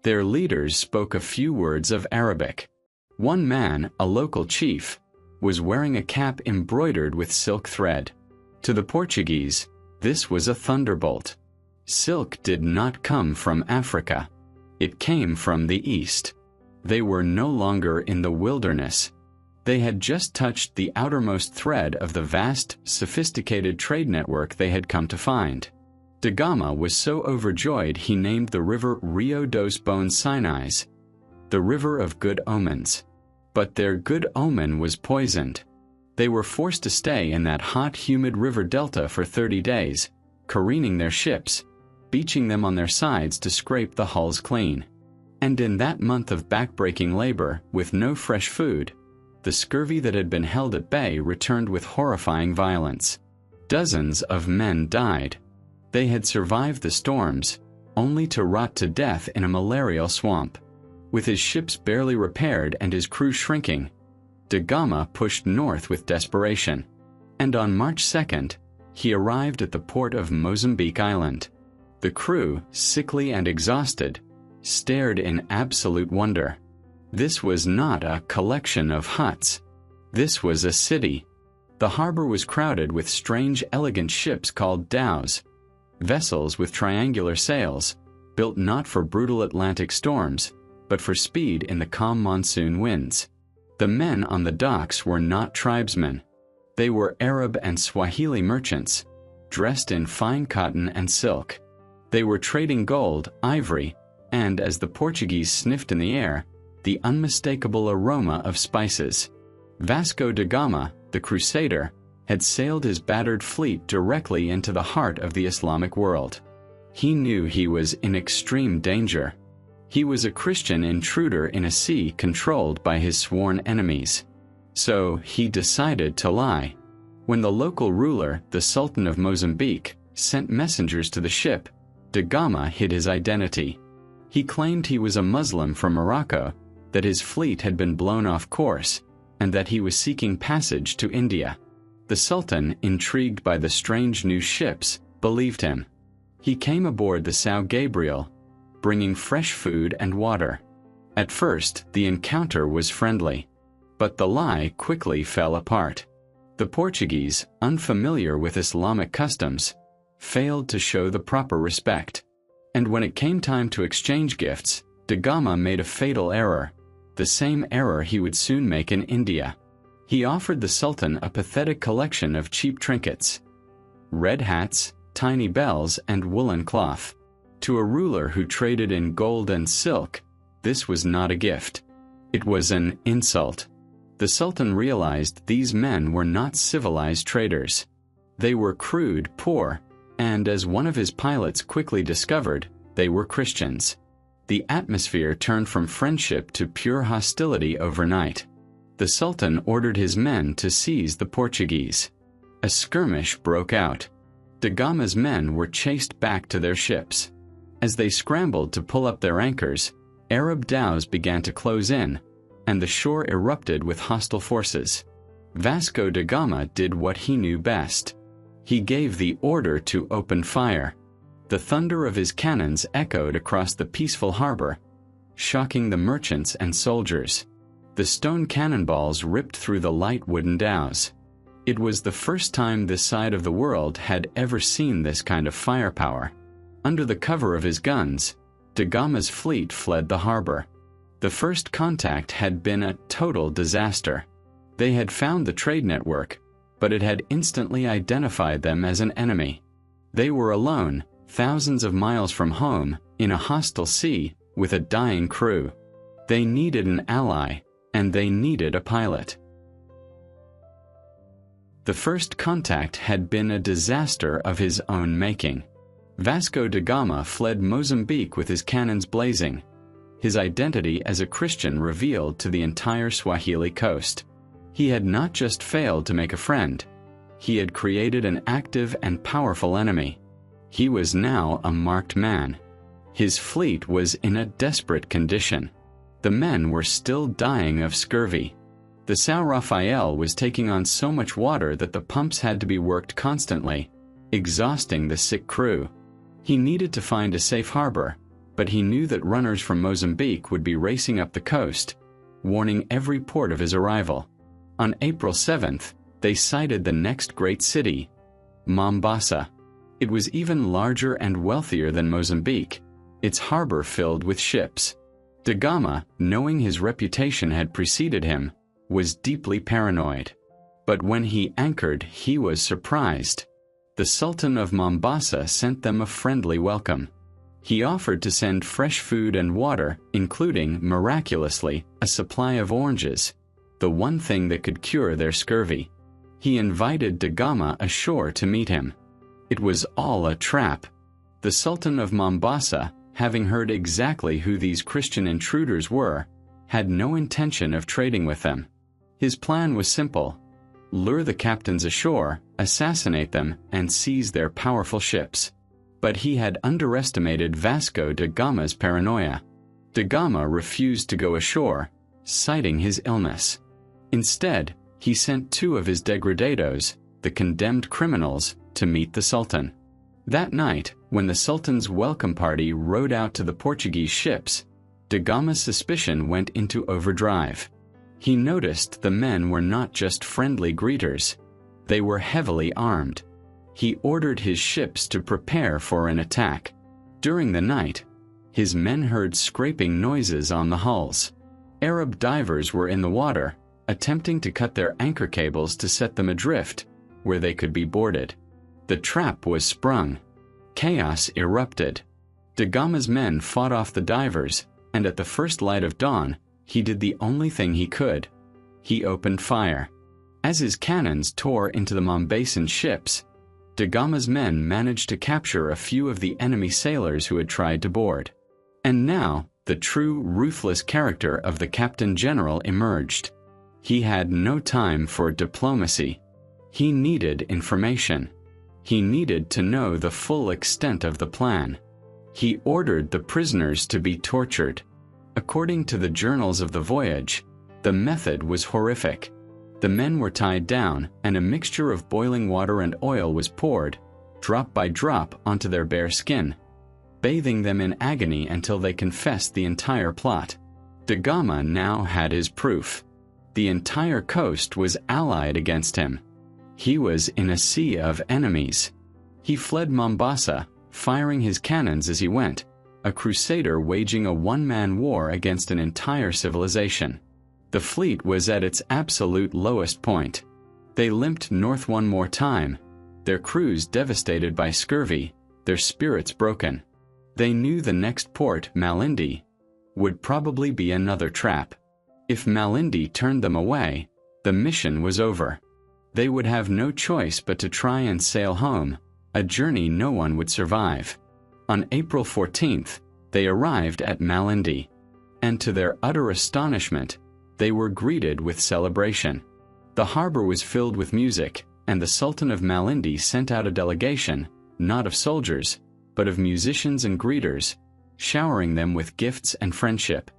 Their leaders spoke a few words of Arabic. One man, a local chief, was wearing a cap embroidered with silk thread. To the Portuguese, this was a thunderbolt. Silk did not come from Africa. It came from the east. They were no longer in the wilderness. They had just touched the outermost thread of the vast, sophisticated trade network they had come to find. Da Gama was so overjoyed he named the river Rio dos Bons Sinais, the river of good omens. But their good omen was poisoned. They were forced to stay in that hot, humid river delta for 30 days, careening their ships, beaching them on their sides to scrape the hulls clean. And in that month of backbreaking labor, with no fresh food, the scurvy that had been held at bay returned with horrifying violence. Dozens of men died. They had survived the storms, only to rot to death in a malarial swamp. With his ships barely repaired and his crew shrinking, Da Gama pushed north with desperation. And on March 2nd, he arrived at the port of Mozambique Island. The crew, sickly and exhausted, stared in absolute wonder. This was not a collection of huts. This was a city. The harbor was crowded with strange, elegant ships called dhows, vessels with triangular sails, built not for brutal Atlantic storms, but for speed in the calm monsoon winds. The men on the docks were not tribesmen. They were Arab and Swahili merchants, dressed in fine cotton and silk. They were trading gold, ivory, and as the Portuguese sniffed in the air, the unmistakable aroma of spices. Vasco da Gama, the crusader, had sailed his battered fleet directly into the heart of the Islamic world. He knew he was in extreme danger. He was a Christian intruder in a sea controlled by his sworn enemies. So he decided to lie. When the local ruler, the Sultan of Mozambique, sent messengers to the ship, Da Gama hid his identity. He claimed he was a Muslim from Morocco, that his fleet had been blown off course, and that he was seeking passage to India. The Sultan, intrigued by the strange new ships, believed him. He came aboard the São Gabriel, bringing fresh food and water. At first, the encounter was friendly, but the lie quickly fell apart. The Portuguese, unfamiliar with Islamic customs, failed to show the proper respect. And when it came time to exchange gifts, Da Gama made a fatal error, the same error he would soon make in India. He offered the Sultan a pathetic collection of cheap trinkets, red hats, tiny bells, and woolen cloth. To a ruler who traded in gold and silk, this was not a gift. It was an insult. The Sultan realized these men were not civilized traders. They were crude, poor, and as one of his pilots quickly discovered, they were Christians. The atmosphere turned from friendship to pure hostility overnight. The Sultan ordered his men to seize the Portuguese. A skirmish broke out. Da Gama's men were chased back to their ships. As they scrambled to pull up their anchors, Arab dhows began to close in, and the shore erupted with hostile forces. Vasco da Gama did what he knew best. He gave the order to open fire. The thunder of his cannons echoed across the peaceful harbor, shocking the merchants and soldiers. The stone cannonballs ripped through the light wooden dhows. It was the first time this side of the world had ever seen this kind of firepower. Under the cover of his guns, Da Gama's fleet fled the harbor. The first contact had been a total disaster. They had found the trade network, but it had instantly identified them as an enemy. They were alone, thousands of miles from home, in a hostile sea, with a dying crew. They needed an ally, and they needed a pilot. The first contact had been a disaster of his own making. Vasco da Gama fled Mozambique with his cannons blazing, his identity as a Christian revealed to the entire Swahili coast. He had not just failed to make a friend, he had created an active and powerful enemy. He was now a marked man. His fleet was in a desperate condition. The men were still dying of scurvy. The São Rafael was taking on so much water that the pumps had to be worked constantly, exhausting the sick crew. He needed to find a safe harbor, but he knew that runners from Mozambique would be racing up the coast, warning every port of his arrival. On April 7th, they sighted the next great city, Mombasa. It was even larger and wealthier than Mozambique, its harbor filled with ships. Da Gama, knowing his reputation had preceded him, was deeply paranoid. But when he anchored, he was surprised. The Sultan of Mombasa sent them a friendly welcome. He offered to send fresh food and water, including, miraculously, a supply of oranges, the one thing that could cure their scurvy. He invited Da Gama ashore to meet him. It was all a trap. The Sultan of Mombasa, having heard exactly who these Christian intruders were, had no intention of trading with them. His plan was simple: lure the captains ashore, assassinate them, and seize their powerful ships. But he had underestimated Vasco da Gama's paranoia. Da Gama refused to go ashore, citing his illness. Instead, he sent 2 of his degradados, the condemned criminals, to meet the Sultan. That night, when the Sultan's welcome party rowed out to the Portuguese ships, Da Gama's suspicion went into overdrive. He noticed the men were not just friendly greeters. They were heavily armed. He ordered his ships to prepare for an attack. During the night, his men heard scraping noises on the hulls. Arab divers were in the water, attempting to cut their anchor cables to set them adrift, where they could be boarded. The trap was sprung. Chaos erupted. Da Gama's men fought off the divers, and at the first light of dawn, he did the only thing he could. He opened fire. As his cannons tore into the Mombasan ships, Da Gama's men managed to capture a few of the enemy sailors who had tried to board. And now, the true ruthless character of the Captain General emerged. He had no time for diplomacy. He needed information. He needed to know the full extent of the plan. He ordered the prisoners to be tortured. According to the journals of the voyage, the method was horrific. The men were tied down, and a mixture of boiling water and oil was poured, drop by drop, onto their bare skin, bathing them in agony until they confessed the entire plot. Da Gama now had his proof. The entire coast was allied against him. He was in a sea of enemies. He fled Mombasa, firing his cannons as he went, a crusader waging a one-man war against an entire civilization. The fleet was at its absolute lowest point. They limped north one more time, their crews devastated by scurvy, their spirits broken. They knew the next port, Malindi, would probably be another trap. If Malindi turned them away, the mission was over. They would have no choice but to try and sail home, a journey no one would survive. On April 14th, they arrived at Malindi, and to their utter astonishment, they were greeted with celebration. The harbor was filled with music, and the Sultan of Malindi sent out a delegation, not of soldiers, but of musicians and greeters, showering them with gifts and friendship.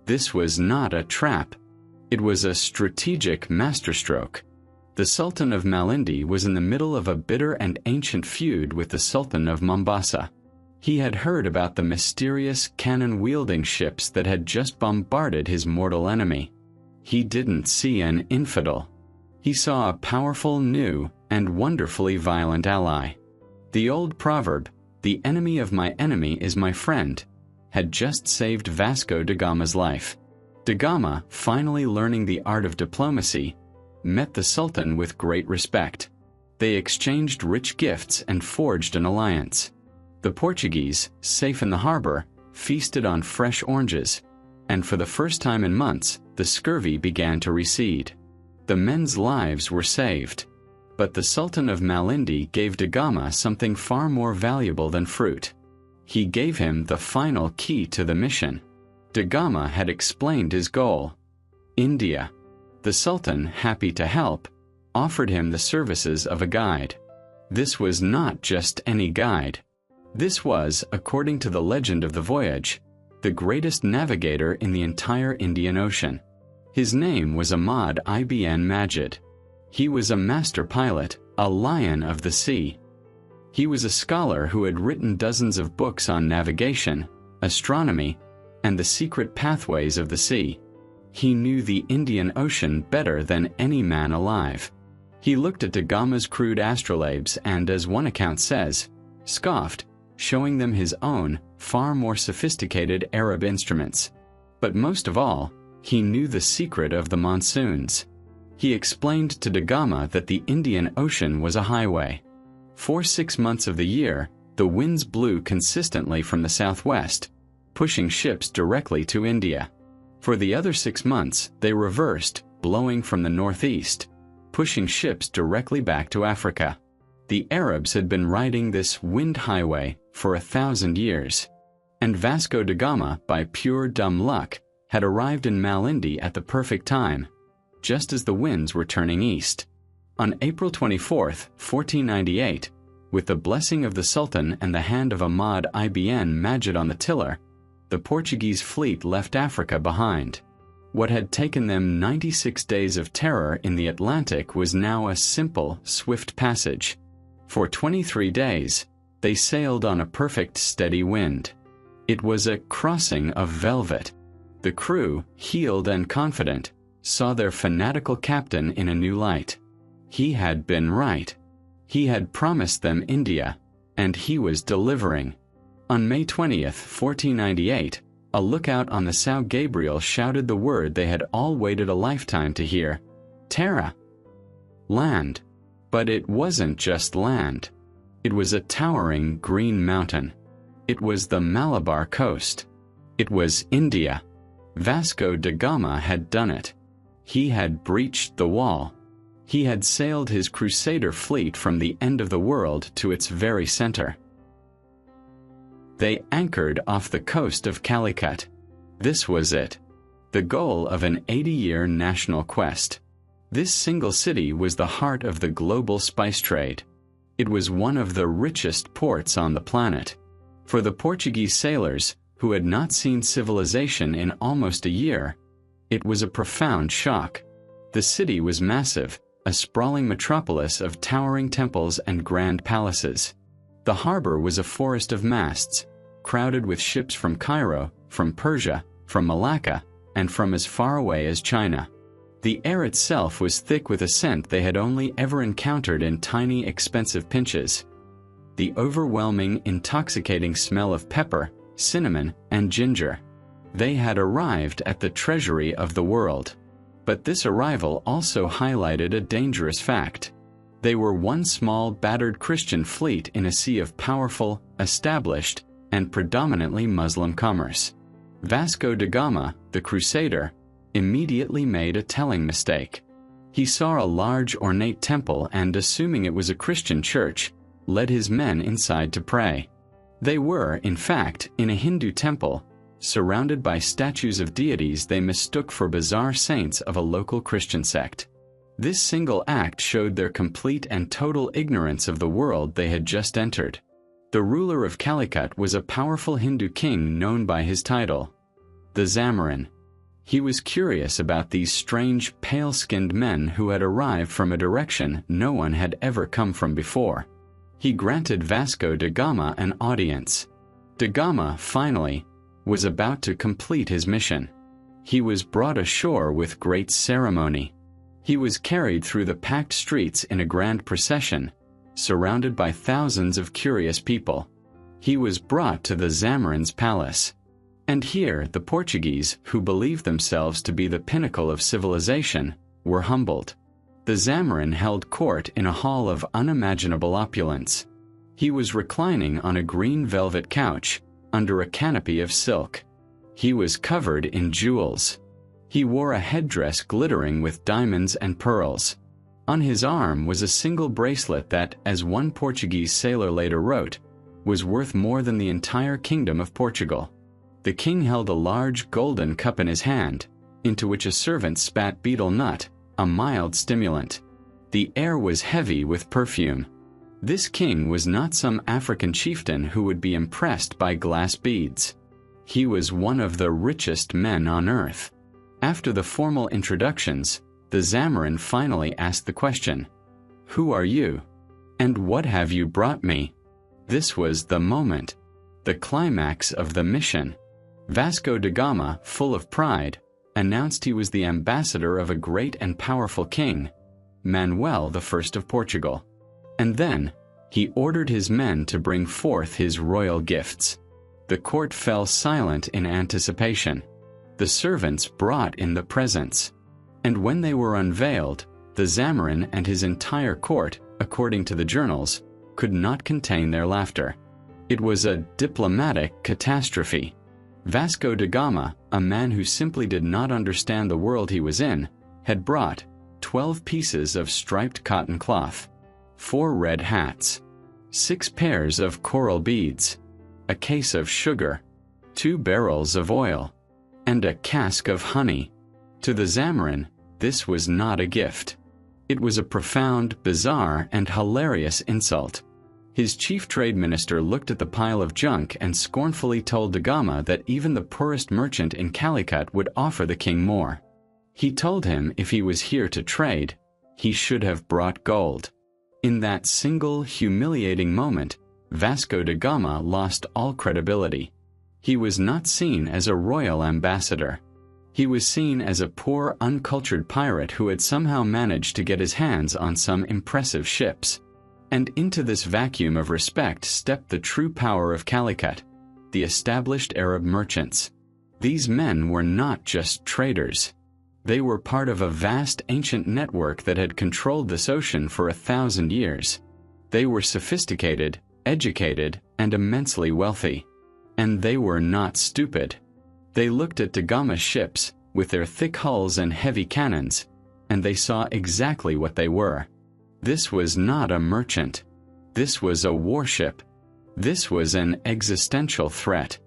This was not a trap. It was a strategic masterstroke. The Sultan of Malindi was in the middle of a bitter and ancient feud with the Sultan of Mombasa. He had heard about the mysterious cannon-wielding ships that had just bombarded his mortal enemy. He didn't see an infidel. He saw a powerful, new, and wonderfully violent ally. The old proverb, "The enemy of my enemy is my friend," had just saved Vasco da Gama's life. Da Gama, finally learning the art of diplomacy, met the Sultan with great respect. They exchanged rich gifts and forged an alliance. The Portuguese, safe in the harbor, feasted on fresh oranges, and for the first time in months, the scurvy began to recede. The men's lives were saved. But the Sultan of Malindi gave Da Gama something far more valuable than fruit. He gave him the final key to the mission. Da Gama had explained his goal: India. The Sultan, happy to help, offered him the services of a guide. This was not just any guide. This was, according to the legend of the voyage, the greatest navigator in the entire Indian Ocean. His name was Ahmad ibn Majid. He was a master pilot, a lion of the sea. He was a scholar who had written dozens of books on navigation, astronomy, and the secret pathways of the sea. he knew the Indian Ocean better than any man alive. He looked at da Gama's crude astrolabes and, as one account says, scoffed, showing them his own, far more sophisticated Arab instruments. But most of all, he knew the secret of the monsoons. He explained to da Gama that the Indian Ocean was a highway. For 6 months of the year, the winds blew consistently from the southwest, pushing ships directly to India. For the other 6 months, they reversed, blowing from the northeast, pushing ships directly back to Africa. The Arabs had been riding this wind highway for 1,000 years, and Vasco da Gama, by pure dumb luck, had arrived in Malindi at the perfect time, just as the winds were turning east. On April 24, 1498, with the blessing of the Sultan and the hand of Ahmad ibn Majid on the tiller, the Portuguese fleet left Africa behind. What had taken them 96 days of terror in the Atlantic was now a simple, swift passage. For 23 days, they sailed on a perfect steady wind. It was a crossing of velvet. The crew, healed and confident, saw their fanatical captain in a new light. He had been right. He had promised them India, and he was delivering. On May 20th, 1498, a lookout on the São Gabriel shouted the word they had all waited a lifetime to hear: Terra! Land. But it wasn't just land. It was a towering green mountain. It was the Malabar coast. It was India. Vasco da Gama had done it. He had breached the wall. He had sailed his crusader fleet from the end of the world to its very center. They anchored off the coast of Calicut. This was it, the goal of an 80-year national quest. This single city was the heart of the global spice trade. It was one of the richest ports on the planet. For the Portuguese sailors, who had not seen civilization in almost a year, it was a profound shock. The city was massive, a sprawling metropolis of towering temples and grand palaces. The harbor was a forest of masts, crowded with ships from Cairo, from Persia, from Malacca, and from as far away as China. The air itself was thick with a scent they had only ever encountered in tiny, expensive pinches. The overwhelming, intoxicating smell of pepper, cinnamon, and ginger. They had arrived at the treasury of the world. But this arrival also highlighted a dangerous fact. They were one small, battered Christian fleet in a sea of powerful, established, and predominantly Muslim commerce. Vasco da Gama, the crusader, immediately made a telling mistake. He saw a large, ornate temple and, assuming it was a Christian church, led his men inside to pray. They were, in fact, in a Hindu temple, surrounded by statues of deities they mistook for bizarre saints of a local Christian sect. This single act showed their complete and total ignorance of the world they had just entered. The ruler of Calicut was a powerful Hindu king known by his title, the Zamarin. He was curious about these strange, pale-skinned men who had arrived from a direction no one had ever come from before. He granted Vasco da Gama an audience. Da Gama, finally, was about to complete his mission. He was brought ashore with great ceremony. He was carried through the packed streets in a grand procession, surrounded by thousands of curious people. He was brought to the Zamarin's palace. And here the Portuguese, who believed themselves to be the pinnacle of civilization, were humbled. The Zamarin held court in a hall of unimaginable opulence. He was reclining on a green velvet couch, under a canopy of silk. He was covered in jewels. He wore a headdress glittering with diamonds and pearls. On his arm was a single bracelet that, as one Portuguese sailor later wrote, was worth more than the entire kingdom of Portugal. The king held a large golden cup in his hand, into which a servant spat betel nut, a mild stimulant. The air was heavy with perfume. This king was not some African chieftain who would be impressed by glass beads. He was one of the richest men on earth. After the formal introductions, the Zamarin finally asked the question, "Who are you? And what have you brought me?" This was the moment, the climax of the mission. Vasco da Gama, full of pride, announced he was the ambassador of a great and powerful king, Manuel I of Portugal. And then, he ordered his men to bring forth his royal gifts. The court fell silent in anticipation. The servants brought in the presents. And when they were unveiled, the Zamorin and his entire court, according to the journals, could not contain their laughter. It was a diplomatic catastrophe. Vasco da Gama, a man who simply did not understand the world he was in, had brought 12 pieces of striped cotton cloth, 4 red hats, 6 pairs of coral beads, a case of sugar, 2 barrels of oil, and a cask of honey. To the Zamorin, this was not a gift. It was a profound, bizarre, and hilarious insult. His chief trade minister looked at the pile of junk and scornfully told da Gama that even the poorest merchant in Calicut would offer the king more. He told him if he was here to trade, he should have brought gold. In that single, humiliating moment, Vasco da Gama lost all credibility. He was not seen as a royal ambassador. He was seen as a poor, uncultured pirate who had somehow managed to get his hands on some impressive ships. And into this vacuum of respect stepped the true power of Calicut, the established Arab merchants. These men were not just traders. They were part of a vast ancient network that had controlled this ocean for 1,000 years. They were sophisticated, educated, and immensely wealthy. And they were not stupid. They looked at da Gama's ships, with their thick hulls and heavy cannons, and they saw exactly what they were. This was not a merchant. This was a warship. This was an existential threat.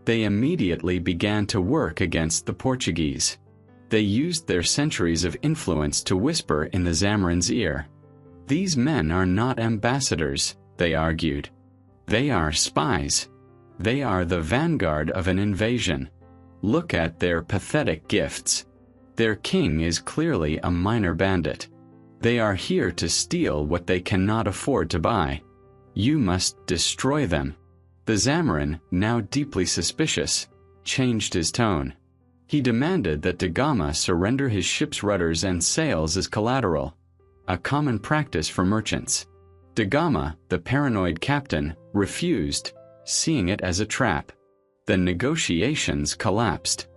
They immediately began to work against the Portuguese. They used their centuries of influence to whisper in the Zamorin's ear. These men are not ambassadors, they argued. They are spies. They are the vanguard of an invasion. Look at their pathetic gifts. Their king is clearly a minor bandit. They are here to steal what they cannot afford to buy. You must destroy them. The Zamorin, now deeply suspicious, changed his tone. He demanded that da Gama surrender his ship's rudders and sails as collateral, a common practice for merchants. Da Gama, the paranoid captain, refused, seeing it as a trap. The negotiations collapsed.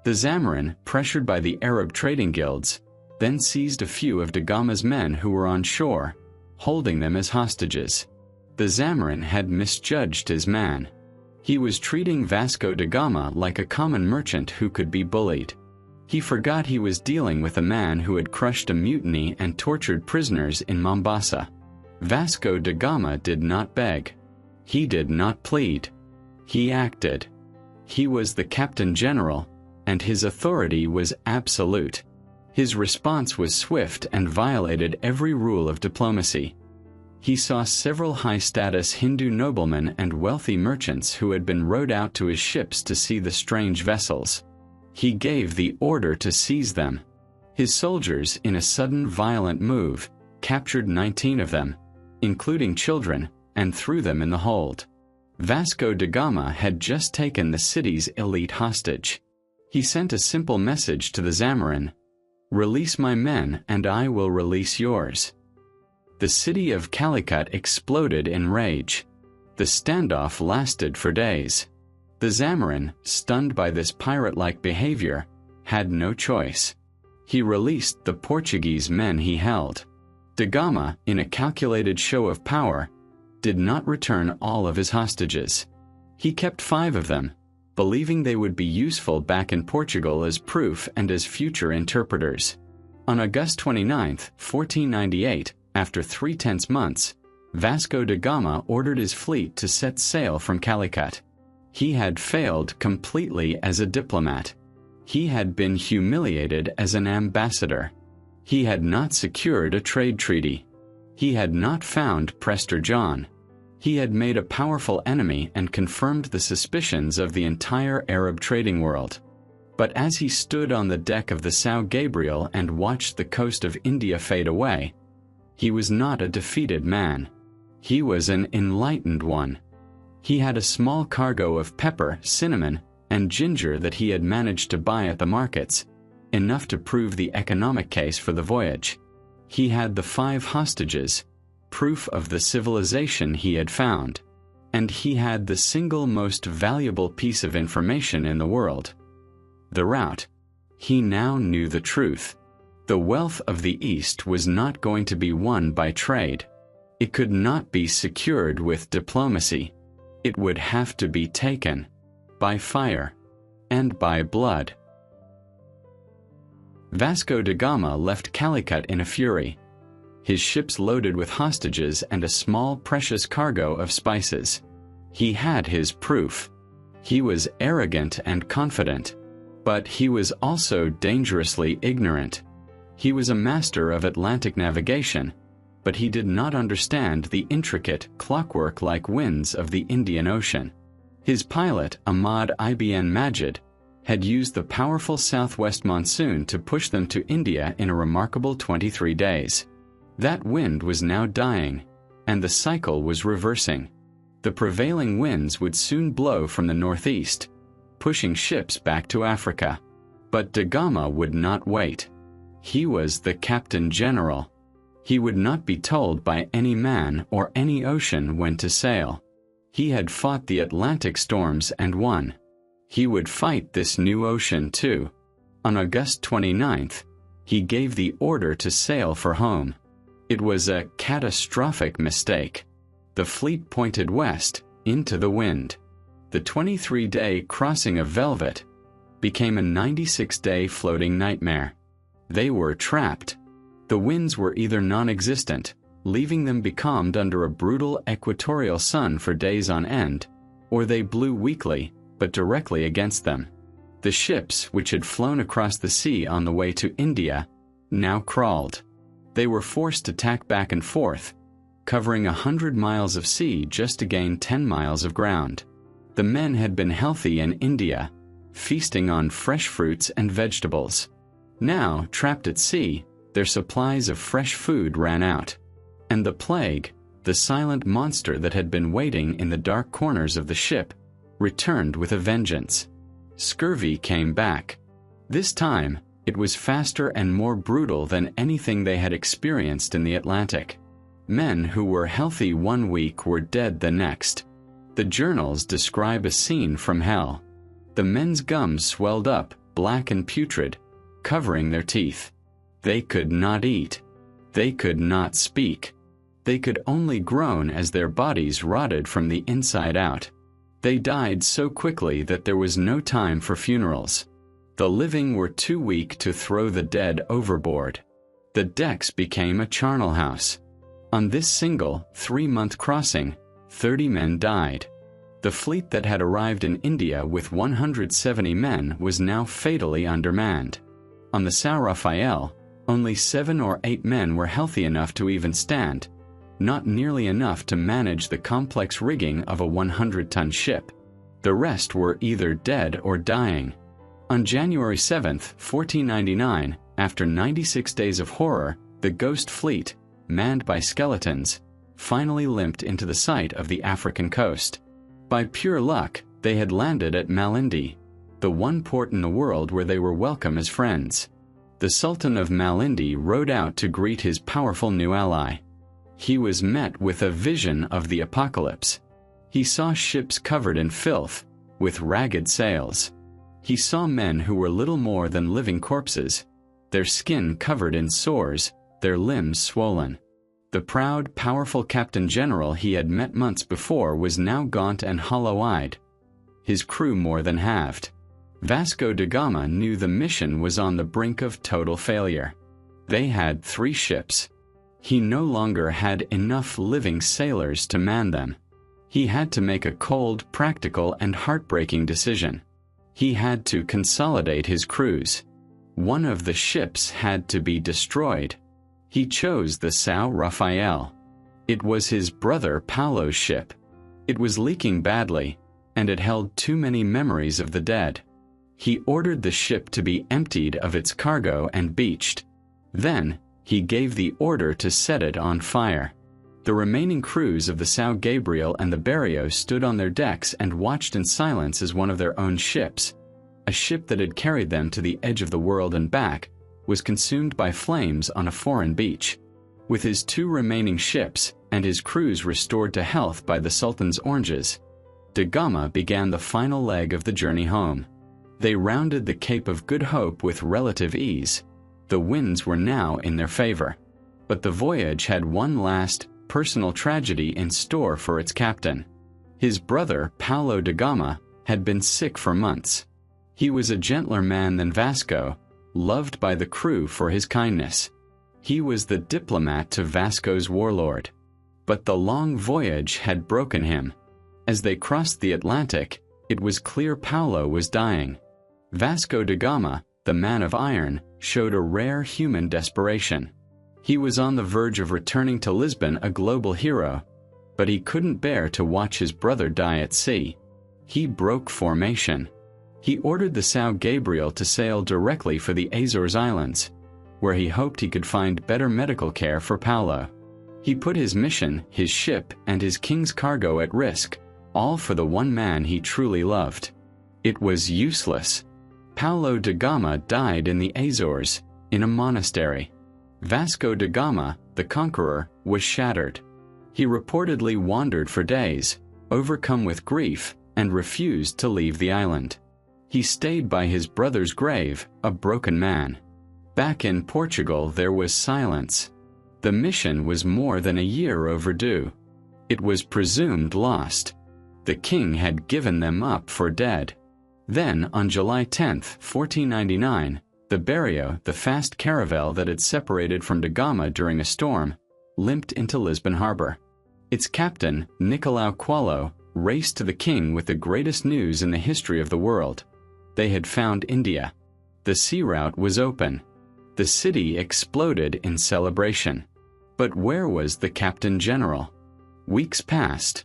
The Zamorin, pressured by the Arab trading guilds, then seized a few of da Gama's men who were on shore, holding them as hostages. The Zamorin had misjudged his man. He was treating Vasco da Gama like a common merchant who could be bullied. He forgot he was dealing with a man who had crushed a mutiny and tortured prisoners in Mombasa. Vasco da Gama did not beg. He did not plead. He acted. He was the captain general, and his authority was absolute. His response was swift and violated every rule of diplomacy. He saw several high-status Hindu noblemen and wealthy merchants who had been rowed out to his ships to see the strange vessels. He gave the order to seize them. His soldiers, in a sudden violent move, captured 19 of them, including children, and threw them in the hold. Vasco da Gama had just taken the city's elite hostage. He sent a simple message to the Zamorin: "Release my men and I will release yours." The city of Calicut exploded in rage. The standoff lasted for days. The Zamorin, stunned by this pirate-like behavior, had no choice. He released the Portuguese men he held. Da Gama, in a calculated show of power, did not return all of his hostages. He kept 5 of them, believing they would be useful back in Portugal as proof and as future interpreters. On August 29, 1498, after 3 tense months, Vasco da Gama ordered his fleet to set sail from Calicut. He had failed completely as a diplomat. He had been humiliated as an ambassador. He had not secured a trade treaty. He had not found Prester John. He had made a powerful enemy and confirmed the suspicions of the entire Arab trading world. But as he stood on the deck of the São Gabriel and watched the coast of India fade away, he was not a defeated man. He was an enlightened one. He had a small cargo of pepper, cinnamon, and ginger that he had managed to buy at the markets, enough to prove the economic case for the voyage. He had the 5 hostages, proof of the civilization he had found, and he had the single most valuable piece of information in the world: the route. He now knew the truth. The wealth of the East was not going to be won by trade. It could not be secured with diplomacy. It would have to be taken by fire and by blood. Vasco da Gama left Calicut in a fury, his ships loaded with hostages and a small precious cargo of spices. He had his proof. He was arrogant and confident, but he was also dangerously ignorant. He was a master of Atlantic navigation, but he did not understand the intricate, clockwork-like winds of the Indian Ocean. His pilot, Ahmad ibn Majid, had used the powerful southwest monsoon to push them to India in a remarkable 23 days. That wind was now dying, and the cycle was reversing. The prevailing winds would soon blow from the northeast, pushing ships back to Africa. But da Gama would not wait. He was the Captain General. He would not be told by any man or any ocean when to sail. He had fought the Atlantic storms and won. He would fight this new ocean too. On August 29th, he gave the order to sail for home. It was a catastrophic mistake. The fleet pointed west, into the wind. The 23-day crossing of Velvet became a 96-day floating nightmare. They were trapped. The winds were either non-existent, leaving them becalmed under a brutal equatorial sun for days on end, or they blew weakly, but directly against them. The ships, which had flown across the sea on the way to India, now crawled. They were forced to tack back and forth, covering 100 miles of sea just to gain 10 miles of ground. The men had been healthy in India, feasting on fresh fruits and vegetables. Now, trapped at sea, their supplies of fresh food ran out. And the plague, the silent monster that had been waiting in the dark corners of the ship, returned with a vengeance. Scurvy came back. This time, it was faster and more brutal than anything they had experienced in the Atlantic. Men who were healthy one week were dead the next. The journals describe a scene from hell. The men's gums swelled up, black and putrid, covering their teeth. They could not eat. They could not speak. They could only groan as their bodies rotted from the inside out. They died so quickly that there was no time for funerals. The living were too weak to throw the dead overboard. The decks became a charnel house. On this single, 3-month crossing, 30 men died. The fleet that had arrived in India with 170 men was now fatally undermanned. On the São Rafael, only 7 or 8 men were healthy enough to even stand, not nearly enough to manage the complex rigging of a 100-ton ship. The rest were either dead or dying. On January 7, 1499, after 96 days of horror, the Ghost Fleet, manned by skeletons, finally limped into the sight of the African coast. By pure luck, they had landed at Malindi, the one port in the world where they were welcome as friends. The Sultan of Malindi rode out to greet his powerful new ally. He was met with a vision of the apocalypse. He saw ships covered in filth, with ragged sails. He saw men who were little more than living corpses, their skin covered in sores, their limbs swollen. The proud, powerful Captain General he had met months before was now gaunt and hollow-eyed, his crew more than halved. Vasco da Gama knew the mission was on the brink of total failure. They had 3 ships. He no longer had enough living sailors to man them. He had to make a cold, practical, and heartbreaking decision. He had to consolidate his crews. One of the ships had to be destroyed. He chose the São Rafael. It was his brother Paulo's ship. It was leaking badly, and it held too many memories of the dead. He ordered the ship to be emptied of its cargo and beached. Then, he gave the order to set it on fire. The remaining crews of the São Gabriel and the Barrio stood on their decks and watched in silence as one of their own ships, a ship that had carried them to the edge of the world and back, was consumed by flames on a foreign beach. With his 2 remaining ships and his crews restored to health by the Sultan's oranges, da Gama began the final leg of the journey home. They rounded the Cape of Good Hope with relative ease. The winds were now in their favor. But the voyage had one last, personal tragedy in store for its captain. His brother, Paulo da Gama, had been sick for months. He was a gentler man than Vasco, loved by the crew for his kindness. He was the diplomat to Vasco's warlord. But the long voyage had broken him. As they crossed the Atlantic, it was clear Paulo was dying. Vasco da Gama, the man of iron, showed a rare human desperation. He was on the verge of returning to Lisbon a global hero, but he couldn't bear to watch his brother die at sea. He broke formation. He ordered the São Gabriel to sail directly for the Azores Islands, where he hoped he could find better medical care for Paulo. He put his mission, his ship, and his king's cargo at risk, all for the one man he truly loved. It was useless. Paulo da Gama died in the Azores, in a monastery. Vasco da Gama, the conqueror, was shattered. He reportedly wandered for days, overcome with grief, and refused to leave the island. He stayed by his brother's grave, a broken man. Back in Portugal there was silence. The mission was more than a year overdue. It was presumed lost. The king had given them up for dead. Then, on July 10, 1499, the Barrio, the fast caravel that had separated from da Gama during a storm, limped into Lisbon harbor. Its captain, Nicolau Qualo, raced to the king with the greatest news in the history of the world. They had found India. The sea route was open. The city exploded in celebration. But where was the Captain General? Weeks passed.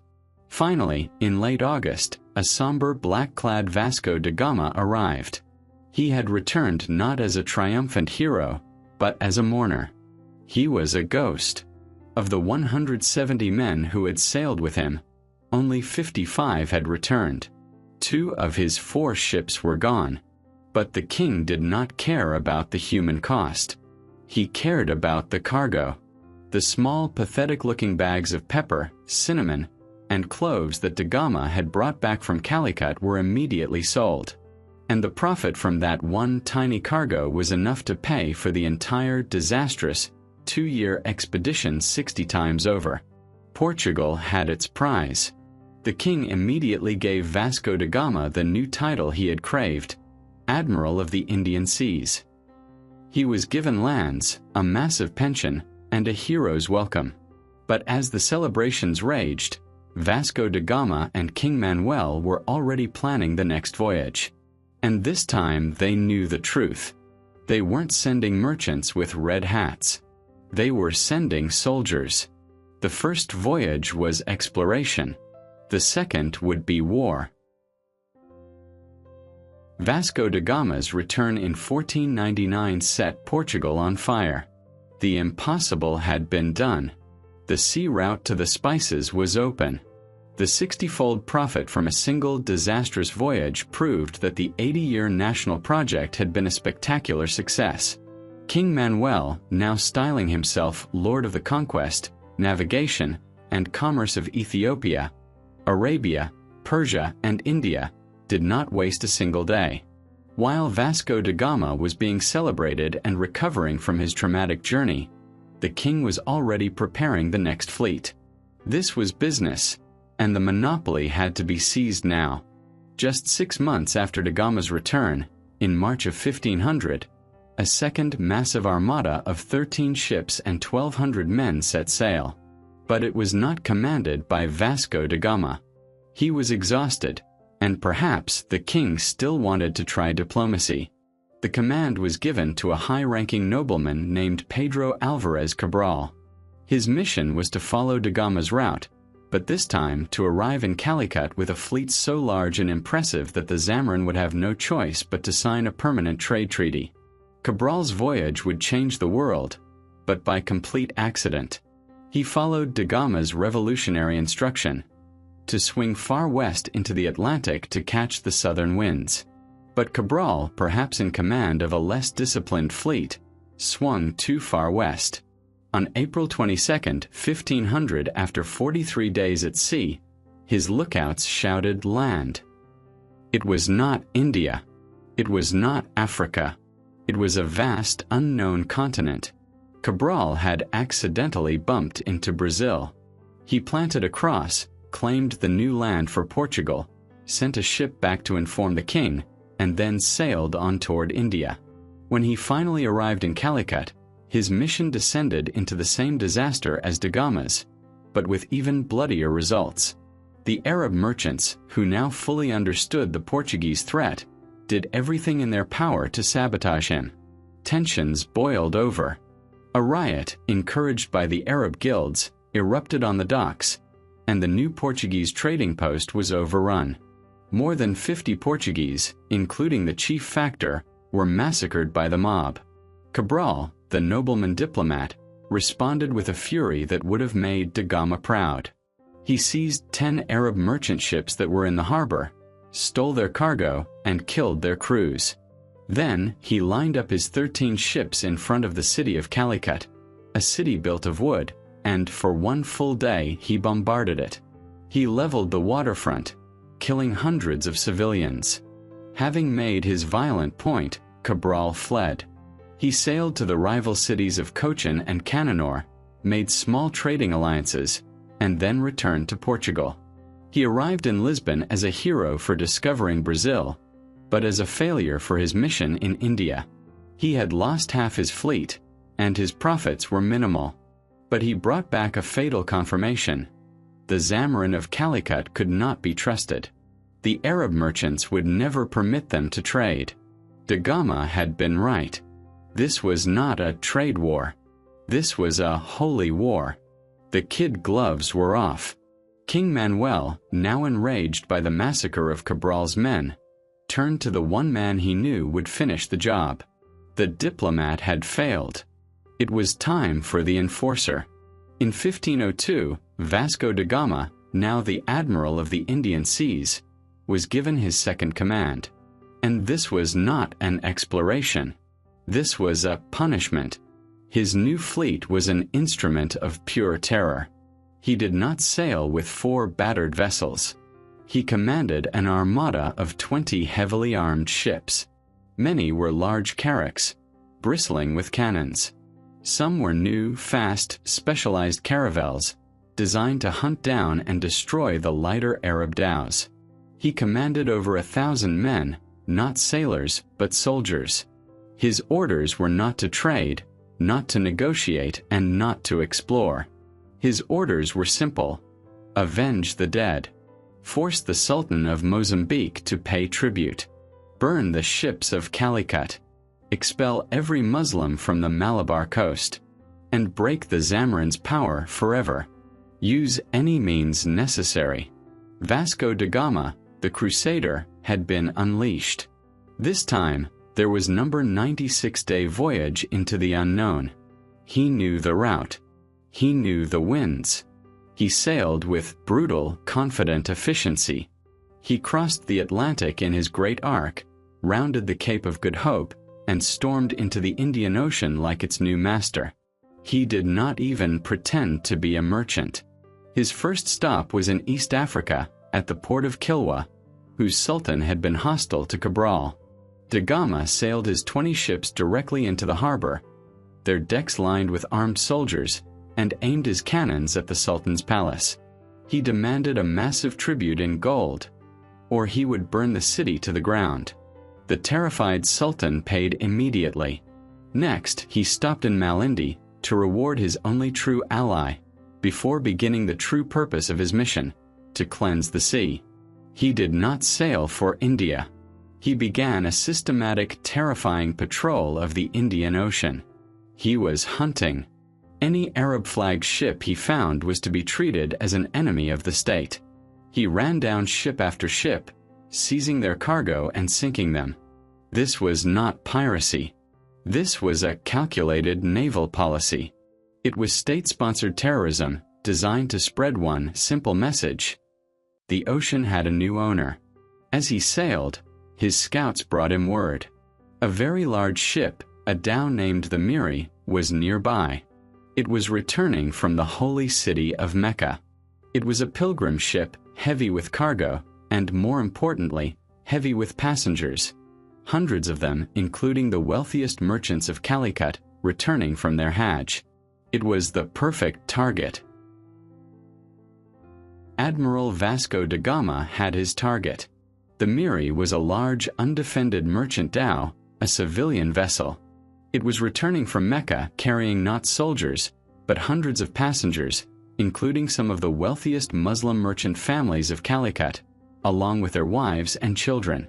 Finally, in late August, a somber black-clad Vasco da Gama arrived. He had returned not as a triumphant hero, but as a mourner. He was a ghost. Of the 170 men who had sailed with him, only 55 had returned. 2 of his 4 ships were gone. But the king did not care about the human cost. He cared about the cargo. The small, pathetic-looking bags of pepper, cinnamon, and cloves that da Gama had brought back from Calicut were immediately sold. And the profit from that one tiny cargo was enough to pay for the entire disastrous 2-year expedition 60 times over. Portugal had its prize. The king immediately gave Vasco da Gama the new title he had craved, Admiral of the Indian Seas. He was given lands, a massive pension, and a hero's welcome. But as the celebrations raged, Vasco da Gama and King Manuel were already planning the next voyage. And this time they knew the truth. They weren't sending merchants with red hats. They were sending soldiers. The first voyage was exploration. The second would be war. Vasco da Gama's return in 1499 set Portugal on fire. The impossible had been done. The sea route to the spices was open. The 60-fold profit from a single disastrous voyage proved that the 80-year national project had been a spectacular success. King Manuel, now styling himself Lord of the Conquest, Navigation, and Commerce of Ethiopia, Arabia, Persia, and India, did not waste a single day. While Vasco da Gama was being celebrated and recovering from his traumatic journey, the king was already preparing the next fleet. This was business, and the monopoly had to be seized now. Just 6 months after da Gama's return, in March of 1500, a second massive armada of 13 ships and 1,200 men set sail. But it was not commanded by Vasco da Gama. He was exhausted, and perhaps the king still wanted to try diplomacy. The command was given to a high-ranking nobleman named Pedro Alvarez Cabral. His mission was to follow da Gama's route, but this time to arrive in Calicut with a fleet so large and impressive that the Zamorán would have no choice but to sign a permanent trade treaty. Cabral's voyage would change the world, but by complete accident. He followed da Gama's revolutionary instruction to swing far west into the Atlantic to catch the southern winds. But Cabral, perhaps in command of a less disciplined fleet, swung too far west. On April 22, 1500, after 43 days at sea, his lookouts shouted land. It was not India. It was not Africa. It was a vast, unknown continent. Cabral had accidentally bumped into Brazil. He planted a cross, claimed the new land for Portugal, sent a ship back to inform the king, and then sailed on toward India. When he finally arrived in Calicut, his mission descended into the same disaster as da Gama's, but with even bloodier results. The Arab merchants, who now fully understood the Portuguese threat, did everything in their power to sabotage him. Tensions boiled over. A riot, encouraged by the Arab guilds, erupted on the docks, and the new Portuguese trading post was overrun. More than 50 Portuguese, including the chief factor, were massacred by the mob. Cabral, the nobleman diplomat, responded with a fury that would have made da Gama proud. He seized 10 Arab merchant ships that were in the harbor, stole their cargo, and killed their crews. Then, he lined up his 13 ships in front of the city of Calicut, a city built of wood, and for one full day he bombarded it. He leveled the waterfront, killing hundreds of civilians. Having made his violent point, Cabral fled. He sailed to the rival cities of Cochin and Cananor, made small trading alliances, and then returned to Portugal. He arrived in Lisbon as a hero for discovering Brazil, but as a failure for his mission in India. He had lost half his fleet, and his profits were minimal. But he brought back a fatal confirmation. The Zamorine of Calicut could not be trusted. The Arab merchants would never permit them to trade. Da Gama had been right. This was not a trade war. This was a holy war. The kid gloves were off. King Manuel, now enraged by the massacre of Cabral's men, turned to the one man he knew would finish the job. The diplomat had failed. It was time for the enforcer. In 1502, Vasco da Gama, now the admiral of the Indian seas, was given his second command. And this was not an exploration. This was a punishment. His new fleet was an instrument of pure terror. He did not sail with 4 battered vessels. He commanded an armada of 20 heavily armed ships. Many were large carracks, bristling with cannons. Some were new, fast, specialized caravels, designed to hunt down and destroy the lighter Arab dhows. He commanded over 1,000 men, not sailors, but soldiers. His orders were not to trade, not to negotiate, and not to explore. His orders were simple: avenge the dead. Force the Sultan of Mozambique to pay tribute. Burn the ships of Calicut. Expel every Muslim from the Malabar coast. And break the Zamorine's power forever. Use any means necessary. Vasco da Gama, the crusader, had been unleashed. This time, there was number 96-day voyage into the unknown. He knew the route. He knew the winds. He sailed with brutal, confident efficiency. He crossed the Atlantic in his great ark, rounded the Cape of Good Hope, and stormed into the Indian Ocean like its new master. He did not even pretend to be a merchant. His first stop was in East Africa, at the port of Kilwa, whose sultan had been hostile to Cabral. Da Gama sailed his 20 ships directly into the harbor, their decks lined with armed soldiers, and aimed his cannons at the sultan's palace. He demanded a massive tribute in gold, or he would burn the city to the ground. The terrified sultan paid immediately. Next, he stopped in Malindi to reward his only true ally, before beginning the true purpose of his mission, to cleanse the sea. He did not sail for India. He began a systematic, terrifying patrol of the Indian Ocean. He was hunting. Any Arab-flagged ship he found was to be treated as an enemy of the state. He ran down ship after ship, seizing their cargo and sinking them. This was not piracy. This was a calculated naval policy. It was state-sponsored terrorism, designed to spread one simple message: the ocean had a new owner. As he sailed, His scouts brought him word. A very large ship, a dhow named the Miri, was nearby. It was returning from the holy city of Mecca. It was a pilgrim ship, heavy with cargo, and more importantly, heavy with passengers. Hundreds of them, including the wealthiest merchants of Calicut, returning from their Hajj. It was the perfect target. Admiral Vasco da Gama had his target. The Miri was a large, undefended merchant dhow, a civilian vessel. It was returning from Mecca carrying not soldiers, but hundreds of passengers, including some of the wealthiest Muslim merchant families of Calicut, along with their wives and children.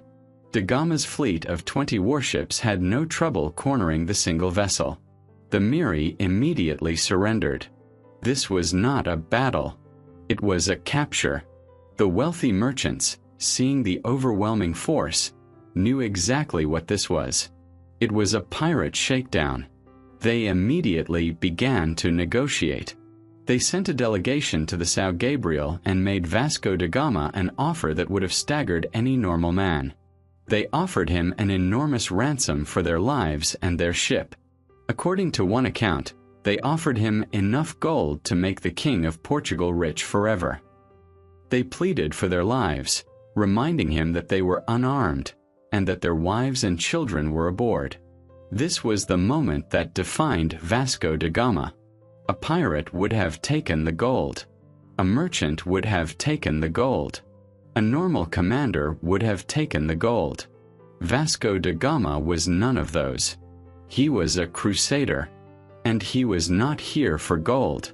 Da Gama's fleet of 20 warships had no trouble cornering the single vessel. The Miri immediately surrendered. This was not a battle. It was a capture. The wealthy merchants, seeing the overwhelming force, knew exactly what this was. It was a pirate shakedown. They immediately began to negotiate. They sent a delegation to the São Gabriel and made Vasco da Gama an offer that would have staggered any normal man. They offered him an enormous ransom for their lives and their ship. According to one account, they offered him enough gold to make the king of Portugal rich forever. They pleaded for their lives, reminding him that they were unarmed and that their wives and children were aboard. This was the moment that defined Vasco da Gama. A pirate would have taken the gold. A merchant would have taken the gold. A normal commander would have taken the gold. Vasco da Gama was none of those. He was a crusader. And he was not here for gold.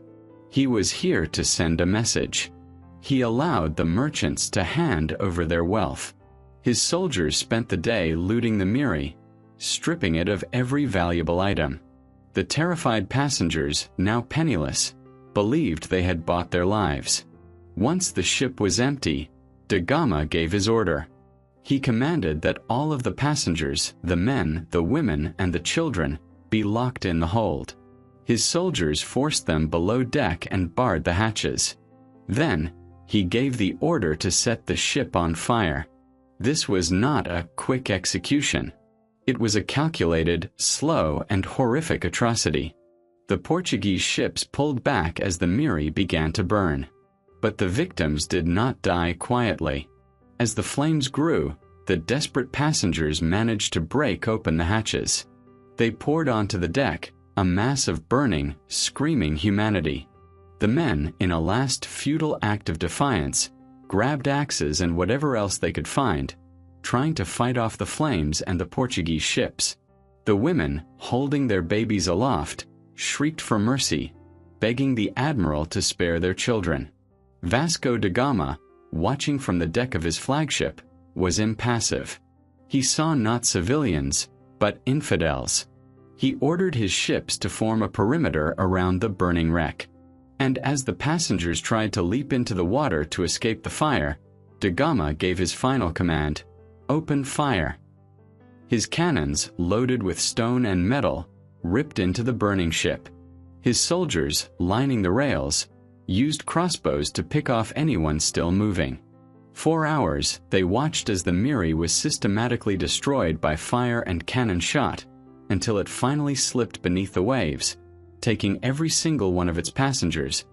He was here to send a message. He allowed the merchants to hand over their wealth. His soldiers spent the day looting the Miri, stripping it of every valuable item. The terrified passengers, now penniless, believed they had bought their lives. Once the ship was empty, da Gama gave his order. He commanded that all of the passengers, the men, the women, and the children, be locked in the hold. His soldiers forced them below deck and barred the hatches. Then, he gave the order to set the ship on fire. This was not a quick execution. It was a calculated, slow, and horrific atrocity. The Portuguese ships pulled back as the Miri began to burn. But the victims did not die quietly. As the flames grew, the desperate passengers managed to break open the hatches. They poured onto the deck, a mass of burning, screaming humanity. The men, in a last futile act of defiance, grabbed axes and whatever else they could find, trying to fight off the flames and the Portuguese ships. The women, holding their babies aloft, shrieked for mercy, begging the admiral to spare their children. Vasco da Gama, watching from the deck of his flagship, was impassive. He saw not civilians, but infidels. He ordered his ships to form a perimeter around the burning wreck. And as the passengers tried to leap into the water to escape the fire, da Gama gave his final command: "Open fire." His cannons, loaded with stone and metal, ripped into the burning ship. His soldiers, lining the rails, used crossbows to pick off anyone still moving. 4 hours, they watched as the Miri was systematically destroyed by fire and cannon shot, until it finally slipped beneath the waves, taking every single one of its passengers,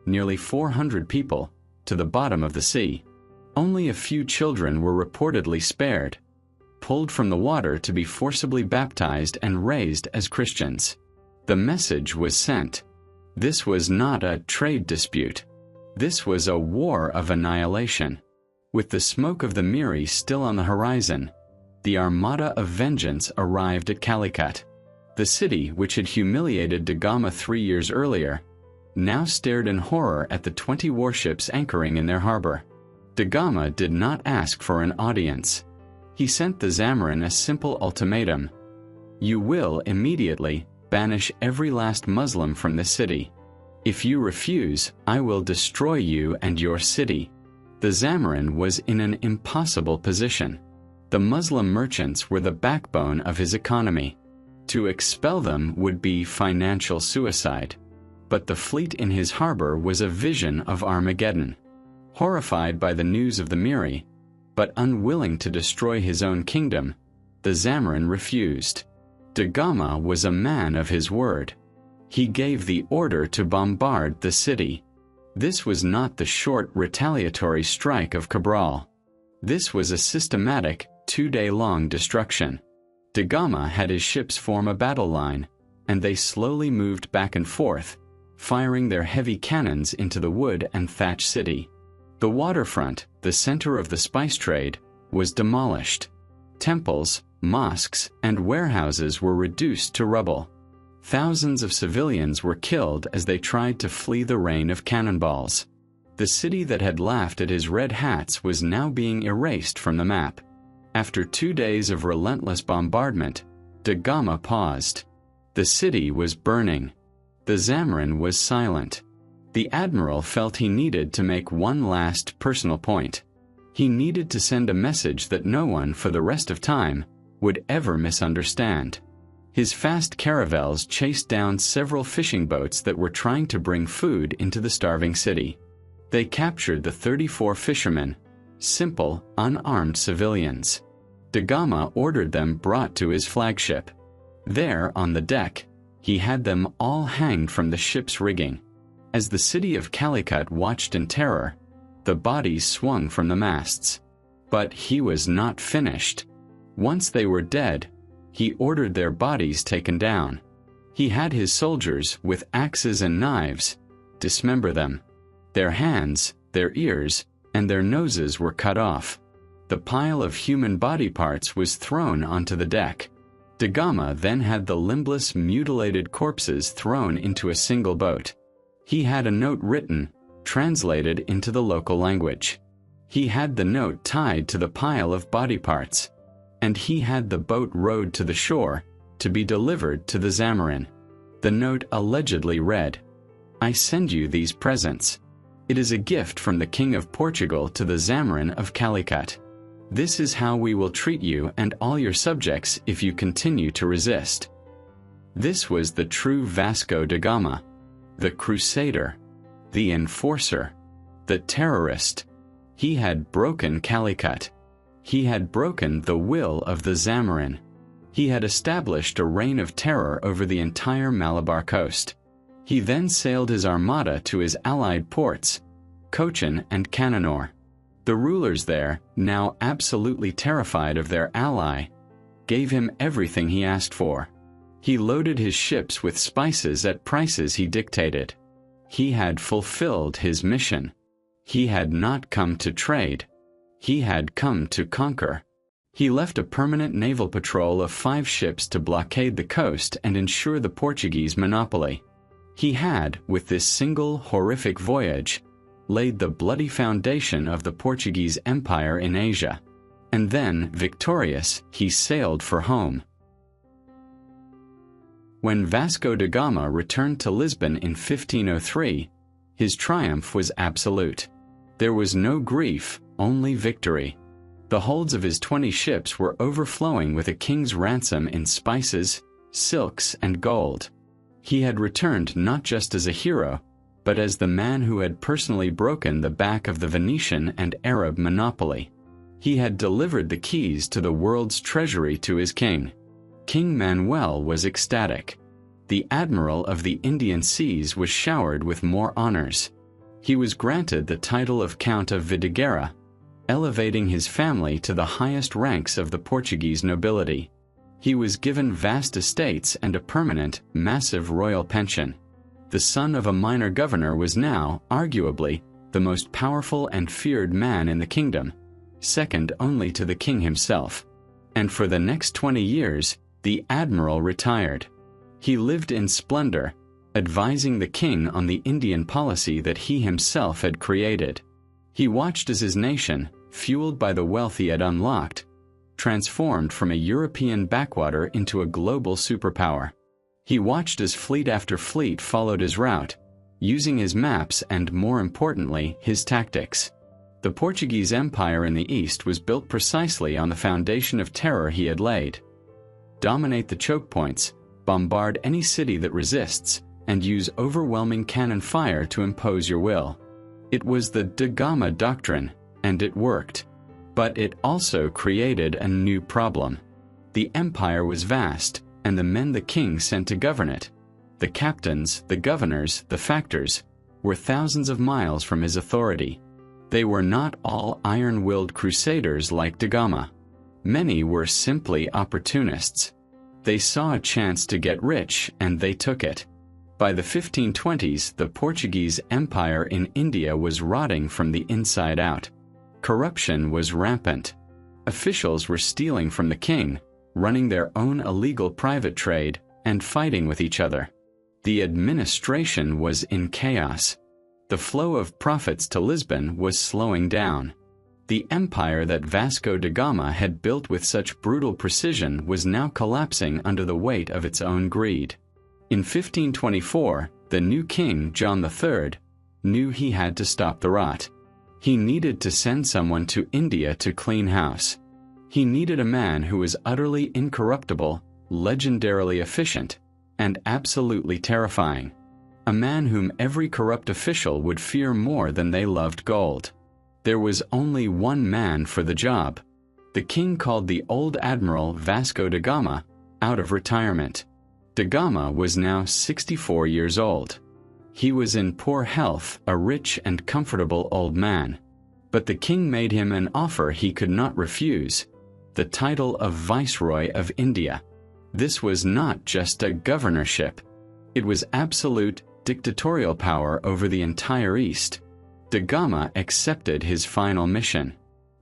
nearly 400 people, to the bottom of the sea. Only a few children were reportedly spared, pulled from the water to be forcibly baptized and raised as Christians. The message was sent. This was not a trade dispute. This was a war of annihilation. With the smoke of the Miri still on the horizon, the armada of vengeance arrived at Calicut. The city, which had humiliated da Gama 3 years earlier, now stared in horror at the 20 warships anchoring in their harbor. Da Gama did not ask for an audience. He sent the Zamorin a simple ultimatum: "You will immediately banish every last Muslim from the city. If you refuse, I will destroy you and your city." The Zamorin was in an impossible position. The Muslim merchants were the backbone of his economy. To expel them would be financial suicide. But the fleet in his harbor was a vision of Armageddon. Horrified by the news of the Miri, But unwilling to destroy his own kingdom, the Zamorin refused. Da Gama was a man of his word. He gave the order to bombard the city. This was not the short retaliatory strike of Cabral. This was a systematic, 2-day-long destruction. Da Gama had his ships form a battle line, and they slowly moved back and forth, firing their heavy cannons into the wood and thatch city. The waterfront, the center of the spice trade, was demolished. Temples, mosques, and warehouses were reduced to rubble. Thousands of civilians were killed as they tried to flee the rain of cannonballs. The city that had laughed at his red hats was now being erased from the map. After 2 days of relentless bombardment, Da Gama paused. The city was burning. The Zamorin was silent. The admiral felt he needed to make one last personal point. He needed to send a message that no one for the rest of time would ever misunderstand. His fast caravels chased down several fishing boats that were trying to bring food into the starving city. They captured the 34 fishermen, simple, unarmed civilians. Da Gama ordered them brought to his flagship. There, on the deck, he had them all hanged from the ship's rigging. As the city of Calicut watched in terror, the bodies swung from the masts. But he was not finished. Once they were dead, he ordered their bodies taken down. He had his soldiers, with axes and knives, dismember them. Their hands, their ears, and their noses were cut off. The pile of human body parts was thrown onto the deck. Da Gama then had the limbless, mutilated corpses thrown into a single boat. He had a note written, translated into the local language. He had the note tied to the pile of body parts, and he had the boat rowed to the shore to be delivered to the Zamorin. The note allegedly read, "I send you these presents. It is a gift from the King of Portugal to the Zamorin of Calicut. This is how we will treat you and all your subjects if you continue to resist." This was the true Vasco da Gama, the crusader, the enforcer, the terrorist. He had broken Calicut. He had broken the will of the Zamorin. He had established a reign of terror over the entire Malabar coast. He then sailed his armada to his allied ports, Cochin and Cananore. The rulers there, now absolutely terrified of their ally, gave him everything he asked for. He loaded his ships with spices at prices he dictated. He had fulfilled his mission. He had not come to trade. He had come to conquer. He left a permanent naval patrol of 5 ships to blockade the coast and ensure the Portuguese monopoly. He had, with this single horrific voyage, laid the bloody foundation of the Portuguese Empire in Asia. And then, victorious, he sailed for home. When Vasco da Gama returned to Lisbon in 1503, his triumph was absolute. There was no grief, only victory. The holds of his 20 ships were overflowing with a king's ransom in spices, silks, and gold. He had returned not just as a hero, but as the man who had personally broken the back of the Venetian and Arab monopoly. He had delivered the keys to the world's treasury to his king. King Manuel was ecstatic. The admiral of the Indian seas was showered with more honors. He was granted the title of Count of Vidigueira, elevating his family to the highest ranks of the Portuguese nobility. He was given vast estates and a permanent, massive royal pension. The son of a minor governor was now, arguably, the most powerful and feared man in the kingdom, second only to the king himself. And for the next 20 years, the admiral retired. He lived in splendor, advising the king on the Indian policy that he himself had created. He watched as his nation, fueled by the wealth he had unlocked, transformed from a European backwater into a global superpower. He watched as fleet after fleet followed his route, using his maps and, more importantly, his tactics. The Portuguese Empire in the East was built precisely on the foundation of terror he had laid. Dominate the choke points, bombard any city that resists, and use overwhelming cannon fire to impose your will. It was the Da Gama doctrine, and it worked. But it also created a new problem. The empire was vast, and the men the king sent to govern it, the captains, the governors, the factors, were thousands of miles from his authority. They were not all iron-willed crusaders like Gama. Many were simply opportunists. They saw a chance to get rich, and they took it. By the 1520s, the Portuguese Empire in India was rotting from the inside out. Corruption was rampant. Officials were stealing from the king, running their own illegal private trade, and fighting with each other. The administration was in chaos. The flow of profits to Lisbon was slowing down. The empire that Vasco da Gama had built with such brutal precision was now collapsing under the weight of its own greed. In 1524, the new king, John III, knew he had to stop the rot. He needed to send someone to India to clean house. He needed a man who was utterly incorruptible, legendarily efficient, and absolutely terrifying. A man whom every corrupt official would fear more than they loved gold. There was only one man for the job. The king called the old admiral Vasco da Gama out of retirement. Da Gama was now 64 years old. He was in poor health, a rich and comfortable old man. But the king made him an offer he could not refuse: the title of Viceroy of India. This was not just a governorship. It was absolute dictatorial power over the entire East. Da Gama accepted his final mission.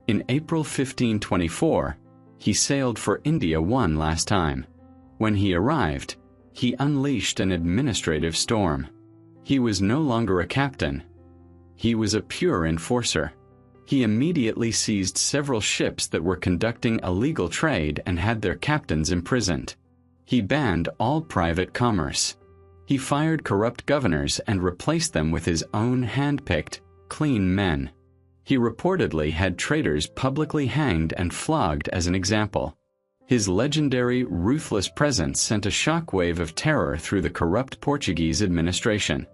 In April 1524, he sailed for India one last time. When he arrived, he unleashed an administrative storm. He was no longer a captain. He was a pure enforcer. He immediately seized several ships that were conducting illegal trade and had their captains imprisoned. He banned all private commerce. He fired corrupt governors and replaced them with his own hand-picked, clean men. He reportedly had traitors publicly hanged and flogged as an example. His legendary, ruthless presence sent a shockwave of terror through the corrupt Portuguese administration.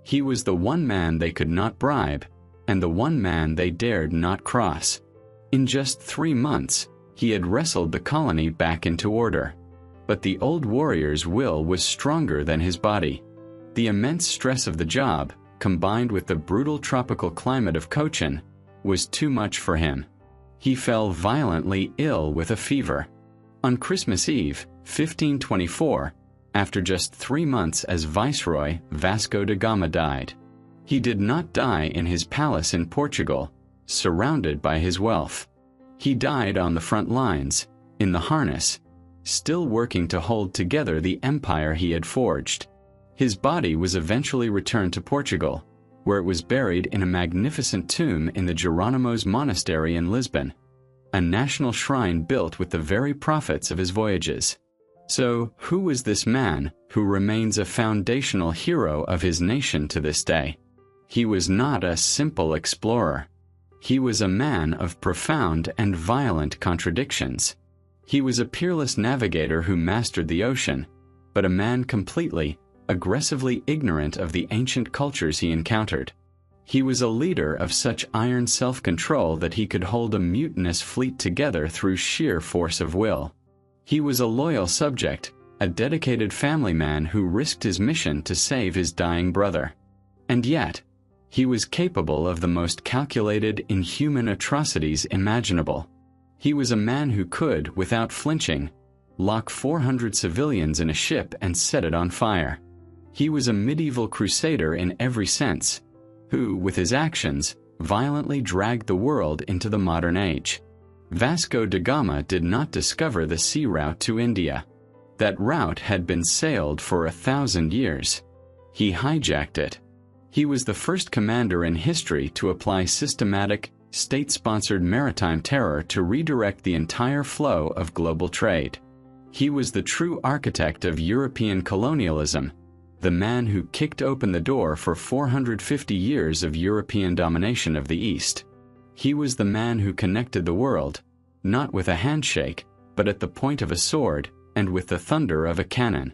He was the one man they could not bribe, and the one man they dared not cross. In just 3 months, he had wrestled the colony back into order. But the old warrior's will was stronger than his body. The immense stress of the job, combined with the brutal tropical climate of Cochin, was too much for him. He fell violently ill with a fever. On Christmas Eve, 1524, after just 3 months as Viceroy, Vasco da Gama died. He did not die in his palace in Portugal, surrounded by his wealth. He died on the front lines, in the harness, still working to hold together the empire he had forged. His body was eventually returned to Portugal, where it was buried in a magnificent tomb in the Jerónimos Monastery in Lisbon, a national shrine built with the very profits of his voyages. So, who was this man who remains a foundational hero of his nation to this day? He was not a simple explorer. He was a man of profound and violent contradictions. He was a peerless navigator who mastered the ocean, but a man completely, aggressively ignorant of the ancient cultures he encountered. He was a leader of such iron self-control that he could hold a mutinous fleet together through sheer force of will. He was a loyal subject, a dedicated family man who risked his mission to save his dying brother. And yet, he was capable of the most calculated, inhuman atrocities imaginable. He was a man who could, without flinching, lock 400 civilians in a ship and set it on fire. He was a medieval crusader in every sense, who, with his actions, violently dragged the world into the modern age. Vasco da Gama did not discover the sea route to India. That route had been sailed for 1,000 years. He hijacked it. He was the first commander in history to apply systematic, state-sponsored maritime terror to redirect the entire flow of global trade. He was the true architect of European colonialism, the man who kicked open the door for 450 years of European domination of the East. He was the man who connected the world, not with a handshake, but at the point of a sword and with the thunder of a cannon.